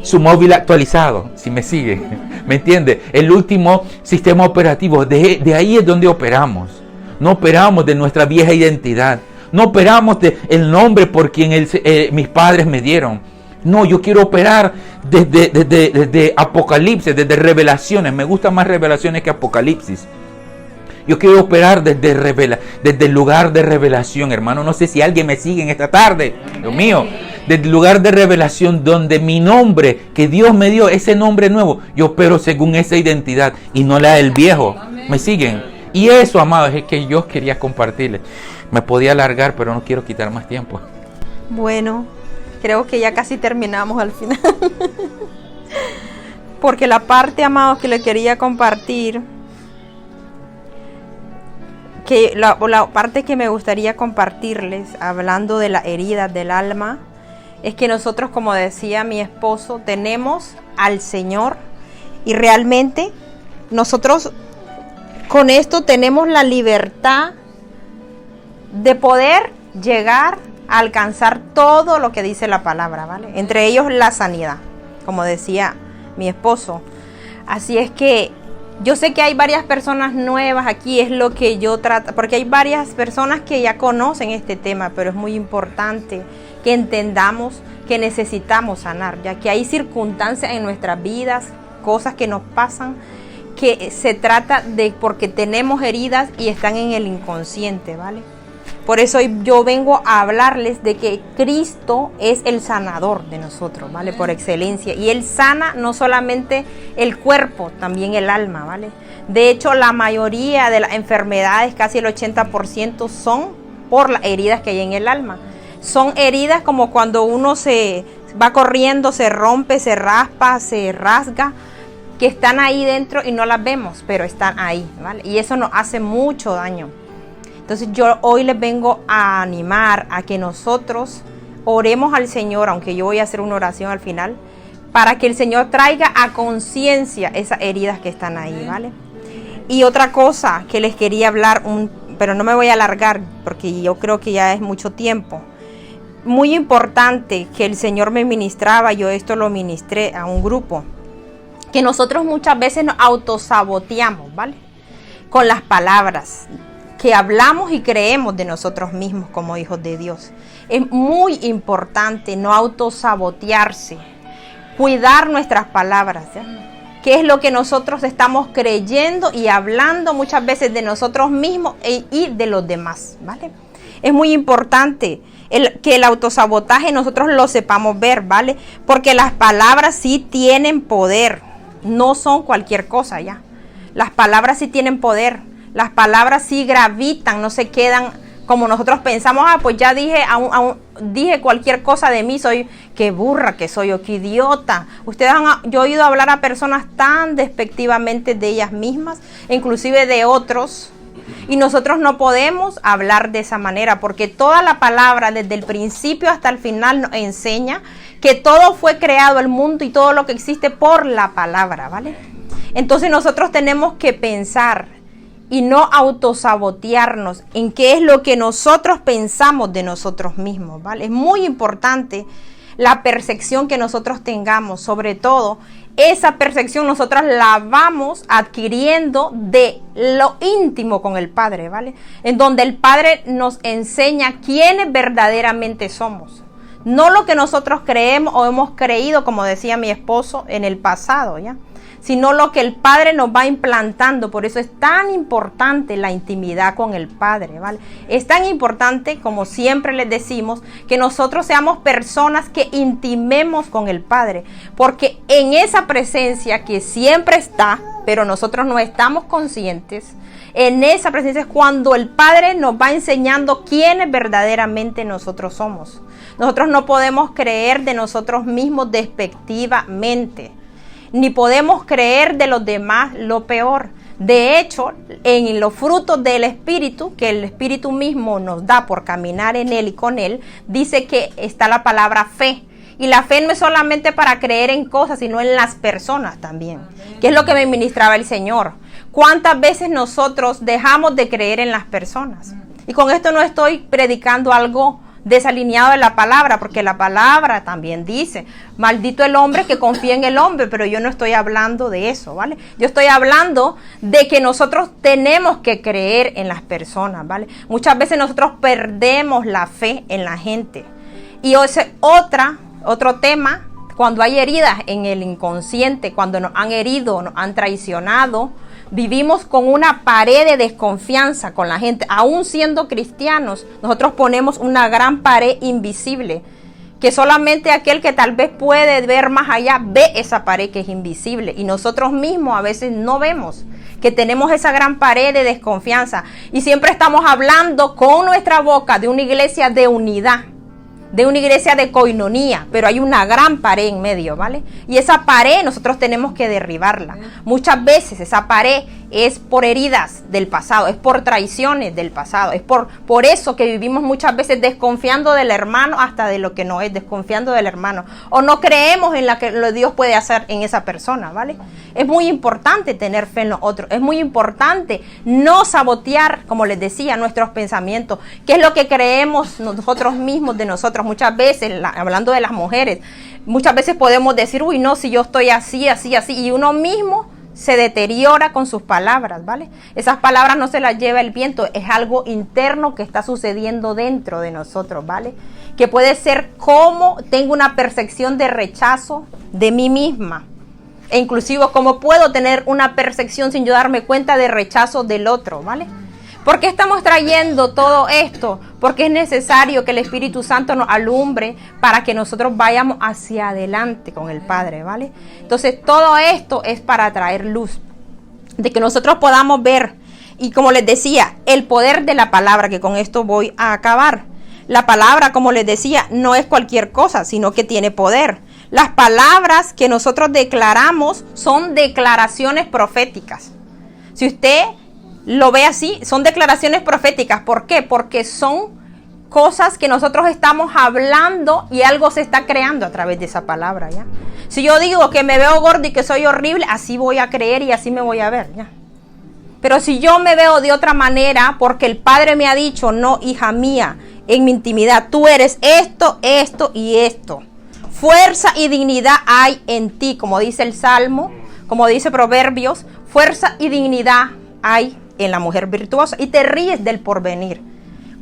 Su móvil actualizado, si me sigue, ¿me entiende? El último sistema operativo, de ahí es donde operamos. No operamos de nuestra vieja identidad, no operamos del nombre por quien mis padres me dieron. No, yo quiero operar desde Apocalipsis, desde Revelaciones. Me gustan más Revelaciones que Apocalipsis. Yo quiero operar desde el lugar de revelación, hermano. No sé si alguien me sigue en esta tarde, Dios mío. Desde el lugar de revelación donde mi nombre que Dios me dio, ese nombre nuevo, yo opero según esa identidad y no la del viejo. ¿Me siguen? Y eso, amados, es que yo quería compartirles. Me podía alargar, pero no quiero quitar más tiempo. Bueno, creo que ya casi terminamos al final. Porque la parte, amados, que le quería compartir, que la parte que me gustaría compartirles, hablando de las heridas del alma, es que nosotros, como decía mi esposo, tenemos al Señor y realmente nosotros con esto tenemos la libertad de poder llegar a alcanzar todo lo que dice la palabra, ¿vale? Entre ellos la sanidad, como decía mi esposo. Así es que yo sé que hay varias personas nuevas aquí, es lo que yo trato, porque hay varias personas que ya conocen este tema, pero es muy importante que entendamos que necesitamos sanar, ya que hay circunstancias en nuestras vidas, cosas que nos pasan, que se trata de porque tenemos heridas y están en el inconsciente, ¿vale? Por eso yo vengo a hablarles de que Cristo es el sanador de nosotros, ¿vale? Por excelencia. Y Él sana no solamente el cuerpo, también el alma, ¿vale? De hecho, la mayoría de las enfermedades, casi el 80%, son por las heridas que hay en el alma. Son heridas como cuando uno se va corriendo, se rompe, se raspa, se rasga, que están ahí dentro y no las vemos, pero están ahí, ¿vale? Y eso nos hace mucho daño. Entonces yo hoy les vengo a animar a que nosotros oremos al Señor, aunque yo voy a hacer una oración al final, para que el Señor traiga a conciencia esas heridas que están ahí, ¿vale? Y otra cosa que les quería hablar, pero no me voy a alargar porque yo creo que ya es mucho tiempo. Muy importante que el Señor me ministraba, yo esto lo ministré a un grupo, que nosotros muchas veces nos autosaboteamos, ¿vale? Con las palabras que hablamos y creemos de nosotros mismos como hijos de Dios. Es muy importante no autosabotearse, cuidar nuestras palabras, ¿sí? ¿Qué es lo que nosotros estamos creyendo y hablando muchas veces de nosotros mismos y de los demás, ¿vale? Es muy importante que el autosabotaje nosotros lo sepamos ver, ¿vale? Porque las palabras sí tienen poder, no son cualquier cosa ya. Las palabras sí tienen poder, las palabras sí gravitan, no se quedan como nosotros pensamos, pues ya dije dije cualquier cosa de mí, soy qué burra que soy o qué idiota. Yo he oído hablar a personas tan despectivamente de ellas mismas, inclusive de otros, y nosotros no podemos hablar de esa manera, porque toda la palabra desde el principio hasta el final nos enseña que todo fue creado, el mundo y todo lo que existe por la palabra, ¿vale? Entonces nosotros tenemos que pensar y no autosabotearnos en qué es lo que nosotros pensamos de nosotros mismos, ¿vale? Es muy importante la percepción que nosotros tengamos, sobre todo esa percepción nosotros la vamos adquiriendo de lo íntimo con el Padre, ¿vale? En donde el Padre nos enseña quiénes verdaderamente somos, no lo que nosotros creemos o hemos creído, como decía mi esposo, en el pasado, ¿ya? Sino lo que el Padre nos va implantando. Por eso es tan importante la intimidad con el Padre, ¿vale? Es tan importante, como siempre les decimos, que nosotros seamos personas que intimemos con el Padre, porque en esa presencia que siempre está, pero nosotros no estamos conscientes, en esa presencia es cuando el Padre nos va enseñando quiénes verdaderamente nosotros somos. Nosotros no podemos creer de nosotros mismos despectivamente, ni podemos creer de los demás lo peor. De hecho, en los frutos del Espíritu, que el Espíritu mismo nos da por caminar en Él y con Él, dice que está la palabra fe. Y la fe no es solamente para creer en cosas, sino en las personas también, que es lo que me ministraba el Señor. ¿Cuántas veces nosotros dejamos de creer en las personas? Y con esto no estoy predicando algo desalineado de la palabra, porque la palabra también dice, maldito el hombre que confía en el hombre, pero yo no estoy hablando de eso, ¿vale? Yo estoy hablando de que nosotros tenemos que creer en las personas, ¿vale? Muchas veces nosotros perdemos la fe en la gente. Y ese otro tema, cuando hay heridas en el inconsciente, cuando nos han herido, nos han traicionado, vivimos con una pared de desconfianza con la gente. Aún siendo cristianos, nosotros ponemos una gran pared invisible, que solamente aquel que tal vez puede ver más allá, ve esa pared que es invisible. Y nosotros mismos a veces no vemos que tenemos esa gran pared de desconfianza. Y siempre estamos hablando con nuestra boca de una iglesia de unidad, de una iglesia de coinonía, pero hay una gran pared en medio, ¿vale? Y esa pared nosotros tenemos que derribarla. Muchas veces esa pared es por heridas del pasado, es por traiciones del pasado, es por eso que vivimos muchas veces desconfiando del hermano, hasta de lo que no es, desconfiando del hermano, o no creemos en lo que Dios puede hacer en esa persona, ¿vale? Es muy importante tener fe en los otros, es muy importante no sabotear, como les decía, nuestros pensamientos, qué es lo que creemos nosotros mismos de nosotros. Muchas veces, hablando de las mujeres, muchas veces podemos decir, uy, no, si yo estoy así, y uno mismo se deteriora con sus palabras, ¿vale? Esas palabras no se las lleva el viento, es algo interno que está sucediendo dentro de nosotros, ¿vale? Que puede ser como tengo una percepción de rechazo de mí misma, e inclusive como puedo tener una percepción sin yo darme cuenta de rechazo del otro, ¿vale? ¿Por qué estamos trayendo todo esto? Porque es necesario que el Espíritu Santo nos alumbre para que nosotros vayamos hacia adelante con el Padre, ¿vale? Entonces todo esto es para traer luz, de que nosotros podamos ver, y como les decía, el poder de la palabra, que con esto voy a acabar. La palabra, como les decía, no es cualquier cosa, sino que tiene poder. Las palabras que nosotros declaramos son declaraciones proféticas. Si usted lo ve así, son declaraciones proféticas. ¿Por qué? Porque son cosas que nosotros estamos hablando y algo se está creando a través de esa palabra, ¿ya? Si yo digo que me veo gorda y que soy horrible, así voy a creer y así me voy a ver, ya. Pero si yo me veo de otra manera, porque el Padre me ha dicho, no, hija mía, en mi intimidad, tú eres esto, esto y esto. Fuerza y dignidad hay en ti, como dice el Salmo, como dice Proverbios, fuerza y dignidad hay en la mujer virtuosa y te ríes del porvenir.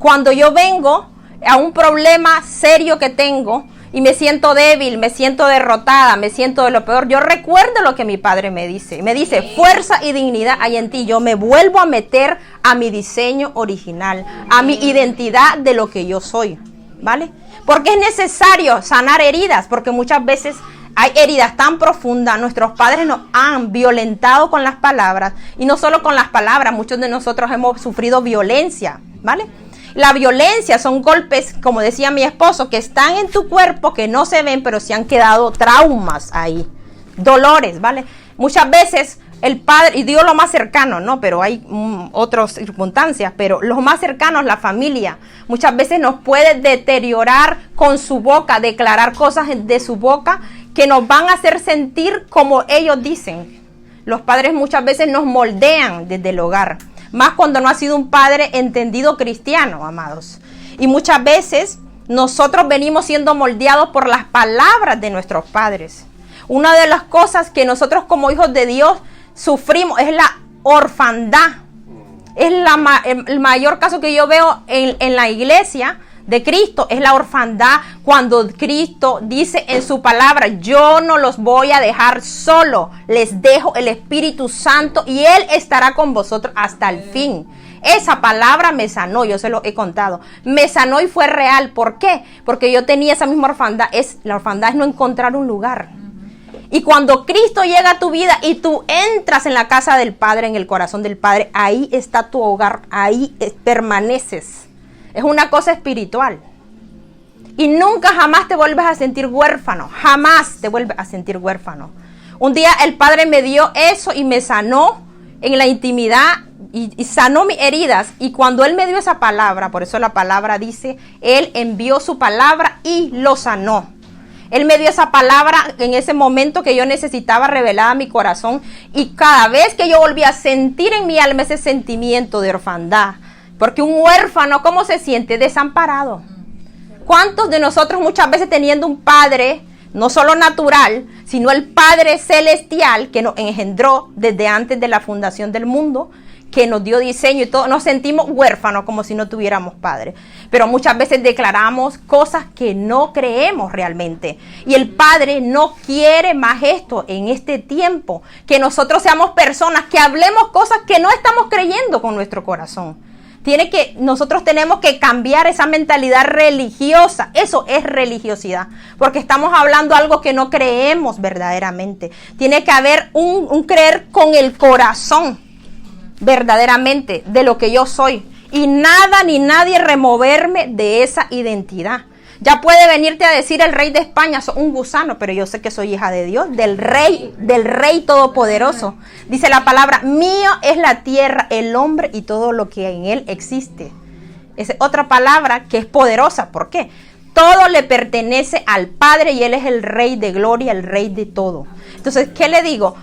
Cuando yo vengo a un problema serio que tengo y me siento débil, me siento derrotada, me siento de lo peor, yo recuerdo lo que mi padre me dice. Me dice, fuerza y dignidad hay en ti. Yo me vuelvo a meter a mi diseño original, a mi identidad de lo que yo soy, ¿vale? Porque es necesario sanar heridas, porque muchas veces hay heridas tan profundas. Nuestros padres nos han violentado con las palabras, y no solo con las palabras, muchos de nosotros hemos sufrido violencia, ¿vale? La violencia son golpes, como decía mi esposo, que están en tu cuerpo, que no se ven, pero se han quedado traumas ahí, dolores, ¿vale? Muchas veces el padre, y digo lo más cercano, ¿no? Pero hay otras circunstancias, pero los más cercanos, la familia, muchas veces nos puede deteriorar con su boca, declarar cosas de su boca que nos van a hacer sentir como ellos dicen. Los padres muchas veces nos moldean desde el hogar. Más cuando no ha sido un padre entendido cristiano, amados. Y muchas veces nosotros venimos siendo moldeados por las palabras de nuestros padres. Una de las cosas que nosotros como hijos de Dios sufrimos es la orfandad. Es el mayor caso que yo veo en la iglesia de Cristo, es la orfandad, cuando Cristo dice en su palabra, yo no los voy a dejar solo, les dejo el Espíritu Santo y Él estará con vosotros hasta el fin. Esa palabra me sanó, yo se lo he contado, me sanó y fue real. ¿Por qué? Porque yo tenía esa misma orfandad. La orfandad es no encontrar un lugar. Y cuando Cristo llega a tu vida y tú entras en la casa del Padre, en el corazón del Padre, ahí está tu hogar, ahí permaneces. Es una cosa espiritual. Y nunca jamás te vuelves a sentir huérfano. Jamás te vuelves a sentir huérfano. Un día el Padre me dio eso y me sanó en la intimidad y sanó mis heridas. Y cuando Él me dio esa palabra, por eso la palabra dice, Él envió su palabra y lo sanó. Él me dio esa palabra en ese momento que yo necesitaba revelada a mi corazón. Y cada vez que yo volví a sentir en mi alma ese sentimiento de orfandad, porque un huérfano, ¿cómo se siente? Desamparado. ¿Cuántos de nosotros muchas veces teniendo un padre, no solo natural, sino el Padre celestial que nos engendró desde antes de la fundación del mundo, que nos dio diseño y todo, nos sentimos huérfanos como si no tuviéramos padre? Pero muchas veces declaramos cosas que no creemos realmente. Y el Padre no quiere más esto en este tiempo, que nosotros seamos personas que hablemos cosas que no estamos creyendo con nuestro corazón. Nosotros tenemos que cambiar esa mentalidad religiosa. Eso es religiosidad, porque estamos hablando algo que no creemos verdaderamente. Tiene que haber un creer con el corazón, verdaderamente, de lo que yo soy. Y nada ni nadie removerme de esa identidad. Ya puede venirte a decir el rey de España, soy un gusano, pero yo sé que soy hija de Dios, del rey todopoderoso. Dice la palabra, mío es la tierra, el hombre y todo lo que en él existe. Es otra palabra que es poderosa. ¿Por qué? Todo le pertenece al Padre y Él es el Rey de gloria, el Rey de todo. Entonces, ¿qué le digo?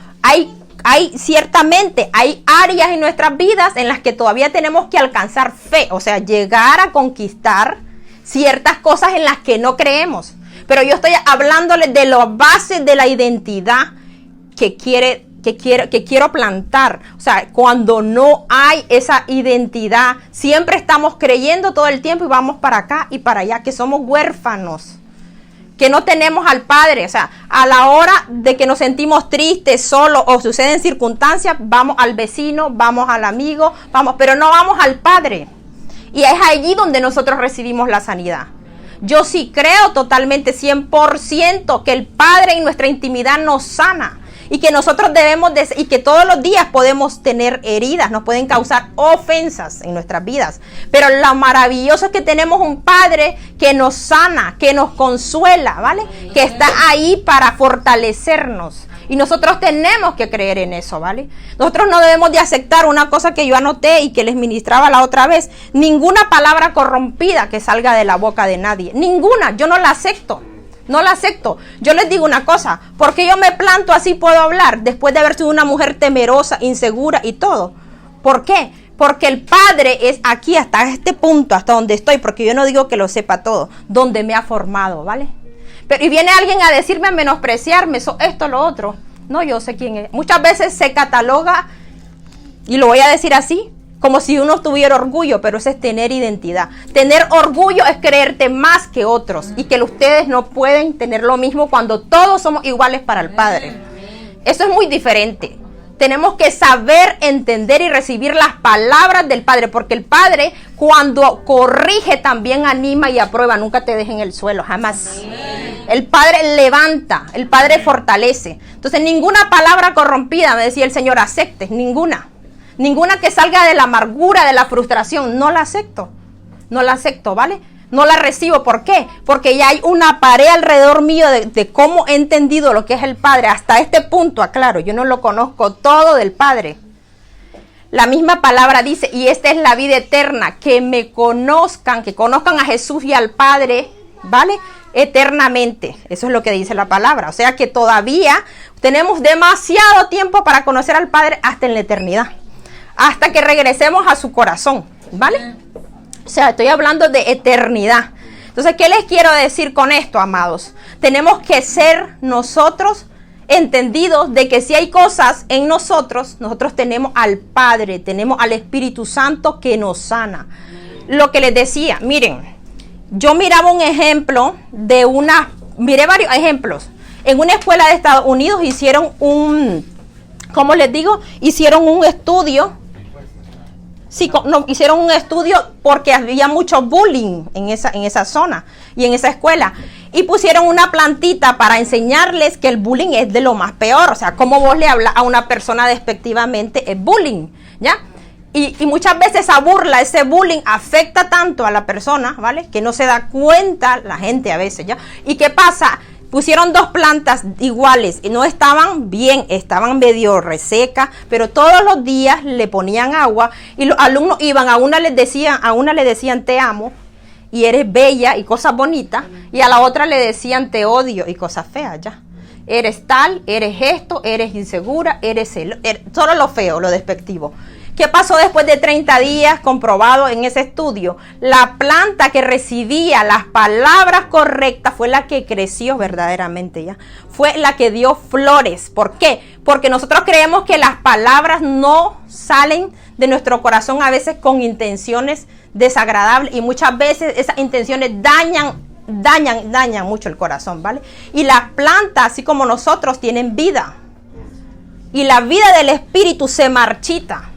Ciertamente hay áreas en nuestras vidas en las que todavía tenemos que alcanzar fe, o sea, llegar a conquistar ciertas cosas en las que no creemos. Pero yo estoy hablándole de la base de la identidad que quiero plantar. O sea, cuando no hay esa identidad, siempre estamos creyendo todo el tiempo y vamos para acá y para allá, que somos huérfanos, que no tenemos al Padre. O sea, a la hora de que nos sentimos tristes, solos o suceden circunstancias, vamos al vecino, vamos al amigo, pero no vamos al Padre. Y es allí donde nosotros recibimos la sanidad. Yo sí creo totalmente 100% que el Padre en nuestra intimidad nos sana. Y que nosotros y que todos los días podemos tener heridas, nos pueden causar ofensas en nuestras vidas. Pero lo maravilloso es que tenemos un Padre que nos sana, que nos consuela, ¿vale? Que está ahí para fortalecernos. Y nosotros tenemos que creer en eso, ¿vale? Nosotros no debemos de aceptar una cosa que yo anoté y que les ministraba la otra vez. Ninguna palabra corrompida que salga de la boca de nadie. Ninguna, yo no la acepto. No la acepto. Yo les digo una cosa, porque yo me planto así puedo hablar después de haber sido una mujer temerosa, insegura y todo. ¿Por qué? Porque el Padre es aquí hasta este punto, hasta donde estoy, porque yo no digo que lo sepa todo, donde me ha formado, ¿vale? Pero y viene alguien a decirme, a menospreciarme, esto, lo otro. No, yo sé quién es. Muchas veces se cataloga, y lo voy a decir así, como si uno tuviera orgullo, pero eso es tener identidad. Tener orgullo es creerte más que otros y que ustedes no pueden tener lo mismo cuando todos somos iguales para el Padre. Eso es muy diferente. Tenemos que saber, entender y recibir las palabras del Padre, porque el Padre cuando corrige también anima y aprueba, nunca te deja en el suelo, jamás. El Padre levanta, el Padre fortalece. Entonces ninguna palabra corrompida, me decía el Señor, aceptes, ninguna. Ninguna que salga de la amargura, de la frustración, no la acepto, ¿vale? No la recibo, ¿por qué? Porque ya hay una pared alrededor mío de cómo he entendido lo que es el Padre. Hasta este punto, aclaro, yo no lo conozco todo del Padre. La misma palabra dice, y esta es la vida eterna, que me conozcan, que conozcan a Jesús y al Padre, ¿vale? Eternamente. Eso es lo que dice la palabra. O sea que todavía tenemos demasiado tiempo para conocer al Padre hasta en la eternidad. Hasta que regresemos a su corazón, ¿vale? O sea, estoy hablando de eternidad. Entonces, ¿qué les quiero decir con esto, amados? Tenemos que ser nosotros entendidos de que si hay cosas en nosotros tenemos al Padre, tenemos al Espíritu Santo que nos sana. Lo que les decía, miren, yo miraba un ejemplo miré varios ejemplos. En una escuela de Estados Unidos hicieron hicieron un estudio. Sí, hicieron un estudio porque había mucho bullying en esa zona y en esa escuela. Y pusieron una plantita para enseñarles que el bullying es de lo más peor. O sea, cómo vos le hablas a una persona despectivamente es bullying, ¿ya? Y muchas veces esa burla, ese bullying afecta tanto a la persona, ¿vale? Que no se da cuenta la gente a veces, ¿ya? ¿Y qué pasa? Pusieron 2 plantas iguales y no estaban bien, estaban medio resecas, pero todos los días le ponían agua y los alumnos iban, a una le decían te amo y eres bella y cosas bonitas, y a la otra le decían te odio y cosas feas, ya. Eres tal, eres esto, eres insegura, solo lo feo, lo despectivo. ¿Qué pasó después de 30 días comprobado en ese estudio? La planta que recibía las palabras correctas fue la que creció verdaderamente, ¿ya? Fue la que dio flores. ¿Por qué? Porque nosotros creemos que las palabras no salen de nuestro corazón a veces con intenciones desagradables, y muchas veces esas intenciones dañan mucho el corazón, ¿vale? Y las plantas, así como nosotros, tienen vida. Y la vida del espíritu se marchita.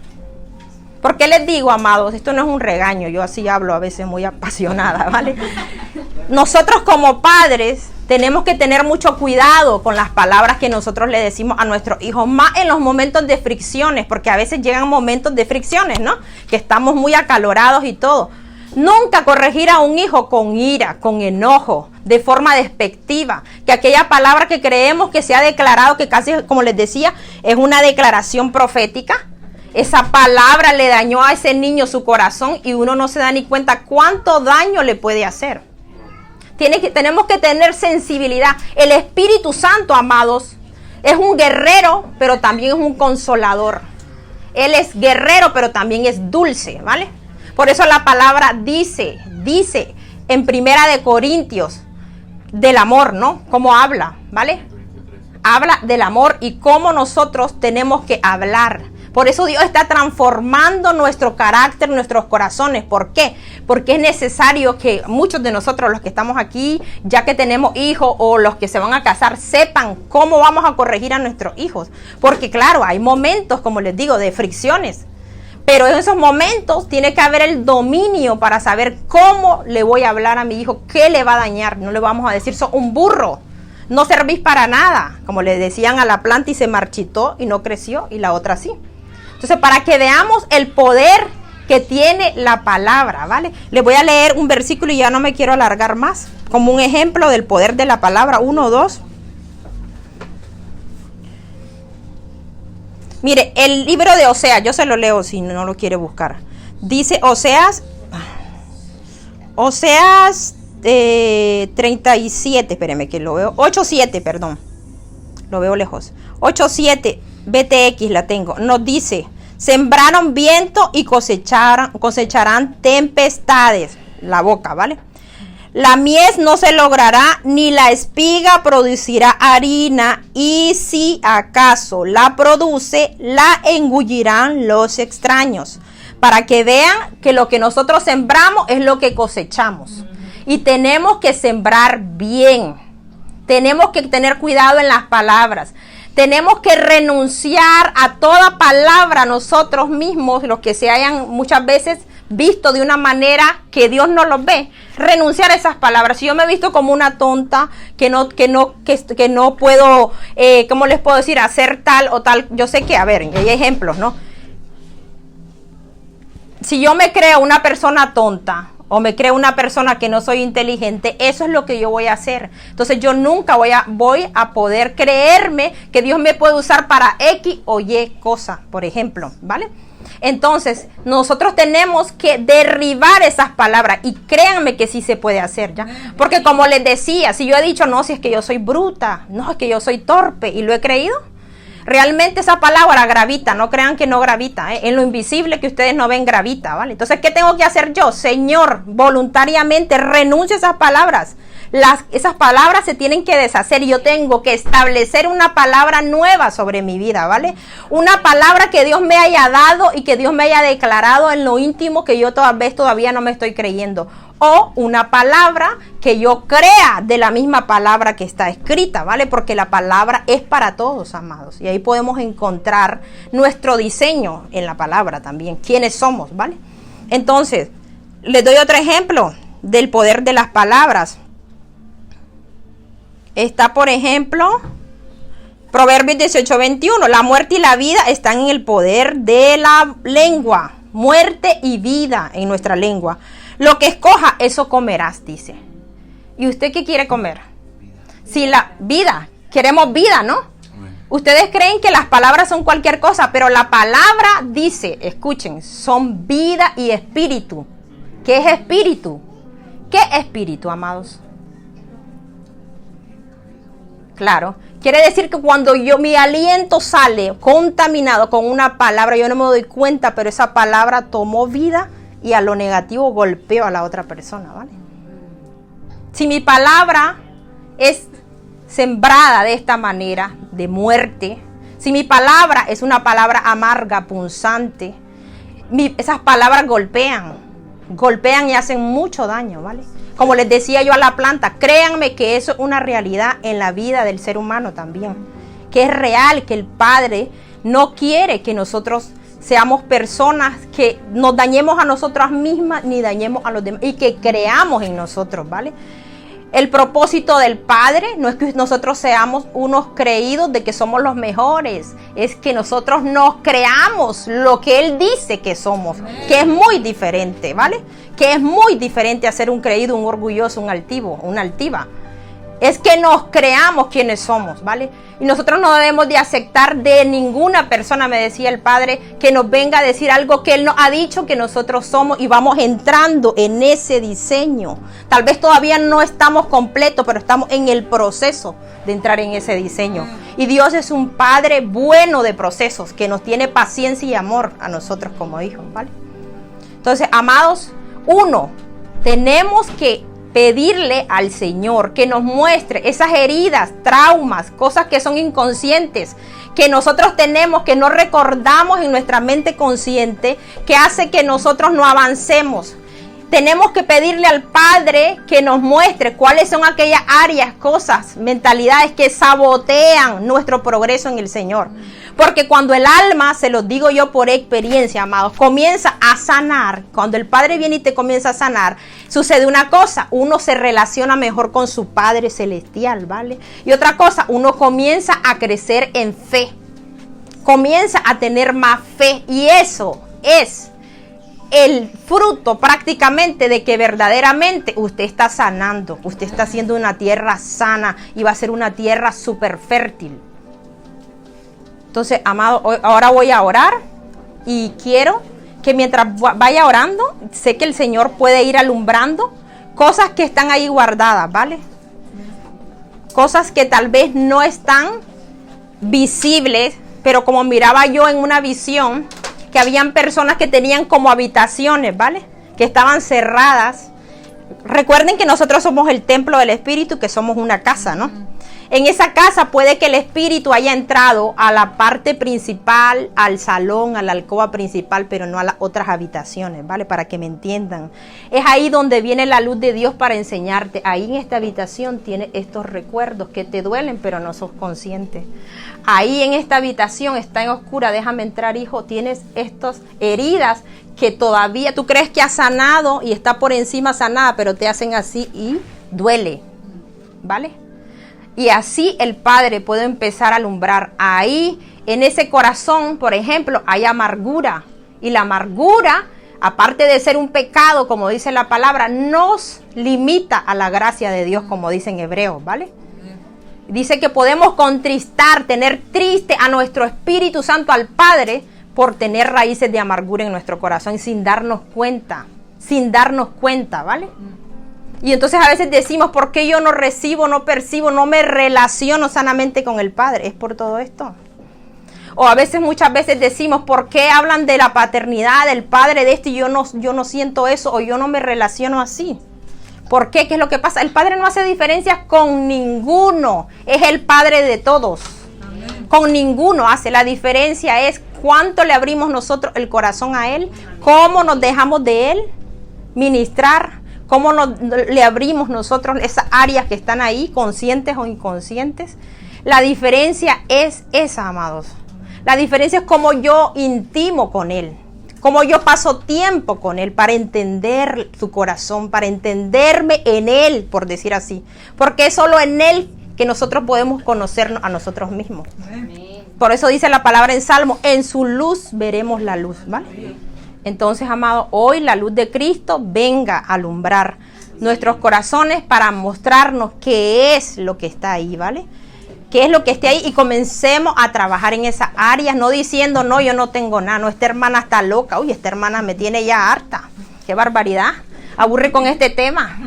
¿Por qué les digo, amados? Esto no es un regaño, yo así hablo a veces muy apasionada, ¿vale? Nosotros como padres tenemos que tener mucho cuidado con las palabras que nosotros le decimos a nuestros hijos, más en los momentos de fricciones, porque a veces llegan momentos de fricciones, ¿no? Que estamos muy acalorados y todo. Nunca corregir a un hijo con ira, con enojo, de forma despectiva, que aquella palabra que creemos que se ha declarado, que casi, como les decía, es una declaración profética. Esa palabra le dañó a ese niño su corazón y uno no se da ni cuenta cuánto daño le puede hacer. Tenemos que tener sensibilidad. El Espíritu Santo, amados, es un guerrero, pero también es un consolador. Él es guerrero, pero también es dulce, ¿vale? Por eso la palabra dice en 1 Corintios del amor, ¿no? Cómo habla, ¿vale? Habla del amor y cómo nosotros tenemos que hablar. Por eso Dios está transformando nuestro carácter, nuestros corazones. ¿Por qué? Porque es necesario que muchos de nosotros, los que estamos aquí, ya que tenemos hijos o los que se van a casar, sepan cómo vamos a corregir a nuestros hijos. Porque claro, hay momentos, como les digo, de fricciones. Pero en esos momentos tiene que haber el dominio para saber cómo le voy a hablar a mi hijo, qué le va a dañar. No le vamos a decir, sos un burro, no servís para nada. Como le decían a la planta y se marchitó y no creció, y la otra sí. Entonces, para que veamos el poder que tiene la palabra, ¿vale? Les voy a leer un versículo y ya no me quiero alargar más, como un ejemplo del poder de la palabra, 1 o 2. Mire, el libro de Oseas, yo se lo leo si no lo quiere buscar. Dice Oseas 37, espéreme que lo veo. 8.7, perdón. Lo veo lejos. 8.7, BTX la tengo. Nos dice, sembraron viento y cosecharán tempestades. La boca, ¿vale? La mies no se logrará, ni la espiga producirá harina, y si acaso la produce, la engullirán los extraños. Para que vean que lo que nosotros sembramos es lo que cosechamos. Y tenemos que sembrar bien. Tenemos que tener cuidado en las palabras. Tenemos que renunciar a toda palabra nosotros mismos, los que se hayan muchas veces visto de una manera que Dios no los ve. Renunciar a esas palabras. Si yo me he visto como una tonta, que no puedo, ¿cómo les puedo decir? Hacer tal o tal. Yo sé que, a ver, hay ejemplos, ¿no? Si yo me creo una persona tonta o me creo una persona que no soy inteligente, eso es lo que yo voy a hacer. Entonces yo nunca voy a poder creerme que Dios me puede usar para X o Y cosa, por ejemplo, ¿vale? Entonces nosotros tenemos que derribar esas palabras, y créanme que sí se puede hacer, ¿ya? Porque como les decía, si yo he dicho, no, si es que yo soy bruta, no, es que yo soy torpe, y lo he creído, realmente esa palabra gravita, no crean que no gravita, en lo invisible que ustedes no ven gravita, ¿vale? Entonces, ¿qué tengo que hacer yo? Señor, voluntariamente renuncio a esas palabras. Esas palabras se tienen que deshacer, y yo tengo que establecer una palabra nueva sobre mi vida, ¿vale? Una palabra que Dios me haya dado y que Dios me haya declarado en lo íntimo, que yo todavía no me estoy creyendo. O una palabra que yo crea de la misma palabra que está escrita, ¿vale? Porque la palabra es para todos, amados. Y ahí podemos encontrar nuestro diseño en la palabra también. ¿Quiénes somos, vale? Entonces, les doy otro ejemplo del poder de las palabras. Está, por ejemplo, Proverbios 18:21. La muerte y la vida están en el poder de la lengua. Muerte y vida en nuestra lengua. Lo que escoja, eso comerás, dice. ¿Y usted qué quiere comer? Si la vida, queremos vida, ¿no? Ustedes creen que las palabras son cualquier cosa, pero la palabra dice, escuchen, son vida y espíritu. ¿Qué es espíritu? ¿Qué espíritu, amados? Claro, quiere decir que cuando mi aliento sale contaminado con una palabra, yo no me doy cuenta, pero esa palabra tomó vida y a lo negativo golpeó a la otra persona, ¿vale? Si mi palabra es sembrada de esta manera, de muerte, si mi palabra es una palabra amarga, punzante, esas palabras golpean y hacen mucho daño, ¿vale? Como les decía yo a la planta, créanme que eso es una realidad en la vida del ser humano también, que es real, que el Padre no quiere que nosotros seamos personas que nos dañemos a nosotras mismas ni dañemos a los demás, y que creamos en nosotros, ¿vale? El propósito del Padre no es que nosotros seamos unos creídos de que somos los mejores, es que nosotros nos creamos lo que Él dice que somos, que es muy diferente, ¿vale? Que es muy diferente a ser un creído, un orgulloso, un altivo, una altiva. Es que nos creamos quienes somos, ¿vale? Y nosotros no debemos de aceptar de ninguna persona, me decía el Padre, que nos venga a decir algo que Él nos ha dicho que nosotros somos, y vamos entrando en ese diseño. Tal vez todavía no estamos completos, pero estamos en el proceso de entrar en ese diseño. Y Dios es un Padre bueno de procesos, que nos tiene paciencia y amor a nosotros como hijos, ¿vale? Entonces, amados, tenemos que pedirle al Señor que nos muestre esas heridas, traumas, cosas que son inconscientes, que nosotros tenemos, que no recordamos en nuestra mente consciente, que hace que nosotros no avancemos. Tenemos que pedirle al Padre que nos muestre cuáles son aquellas áreas, cosas, mentalidades que sabotean nuestro progreso en el Señor. Porque cuando el alma, se los digo yo por experiencia, amados, comienza a sanar, cuando el Padre viene y te comienza a sanar, sucede una cosa: uno se relaciona mejor con su Padre Celestial, ¿vale? Y otra cosa, uno comienza a crecer en fe, comienza a tener más fe, y eso es el fruto prácticamente de que verdaderamente usted está sanando, usted está haciendo una tierra sana, y va a ser una tierra súper fértil. Entonces, amado, ahora voy a orar, y quiero que mientras vaya orando, sé que el Señor puede ir alumbrando cosas que están ahí guardadas, ¿vale? Cosas que tal vez no están visibles, pero como miraba yo en una visión, que habían personas que tenían como habitaciones, ¿vale? Que estaban cerradas. Recuerden que nosotros somos el templo del Espíritu, que somos una casa, ¿no? En esa casa puede que el Espíritu haya entrado a la parte principal, al salón, a la alcoba principal, pero no a las otras habitaciones, ¿vale? Para que me entiendan. Es ahí donde viene la luz de Dios para enseñarte. Ahí en esta habitación tienes estos recuerdos que te duelen, pero no sos consciente. Ahí en esta habitación está en oscura, déjame entrar, hijo, tienes estas heridas que todavía tú crees que has sanado y está por encima sanada, pero te hacen así y duele, ¿vale? Y así el Padre puede empezar a alumbrar. Ahí, en ese corazón, por ejemplo, hay amargura. Y la amargura, aparte de ser un pecado, como dice la palabra, nos limita a la gracia de Dios, como dice en Hebreos, ¿vale? Dice que podemos contristar, tener triste a nuestro Espíritu Santo, al Padre, por tener raíces de amargura en nuestro corazón sin darnos cuenta, ¿vale? Y entonces a veces decimos, ¿por qué yo no recibo, no percibo, no me relaciono sanamente con el Padre? Es por todo esto. O a veces, muchas veces decimos, ¿por qué hablan de la paternidad del Padre de este y yo no siento eso o yo no me relaciono así? ¿Por qué? ¿Qué es lo que pasa? El Padre no hace diferencias con ninguno. Es el Padre de todos. Amén. Con ninguno hace. La diferencia es cuánto le abrimos nosotros el corazón a Él, cómo nos dejamos de Él ministrar, cómo le abrimos nosotros esas áreas que están ahí, conscientes o inconscientes. La diferencia es esa, amados. La diferencia es cómo yo intimo con Él, cómo yo paso tiempo con Él para entender su corazón, para entenderme en Él, por decir así. Porque es solo en Él que nosotros podemos conocernos a nosotros mismos. Por eso dice la palabra en Salmo, en su luz veremos la luz, ¿vale? Entonces, amado, hoy la luz de Cristo venga a alumbrar nuestros corazones para mostrarnos qué es lo que está ahí, ¿vale? Qué es lo que esté ahí y comencemos a trabajar en esas áreas, no diciendo, no, yo no tengo nada, no, esta hermana está loca, uy, esta hermana me tiene ya harta, qué barbaridad, aburre con este tema.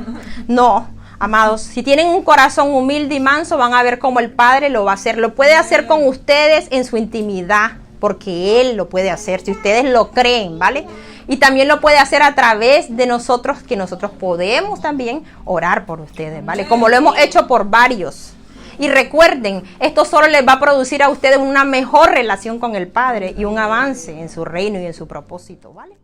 No, amados, si tienen un corazón humilde y manso, van a ver cómo el Padre lo va a hacer, lo puede hacer con ustedes en su intimidad, porque Él lo puede hacer, si ustedes lo creen, ¿vale? Y también lo puede hacer a través de nosotros, que nosotros podemos también orar por ustedes, ¿vale? Como lo hemos hecho por varios. Y recuerden, esto solo les va a producir a ustedes una mejor relación con el Padre y un avance en su reino y en su propósito, ¿vale?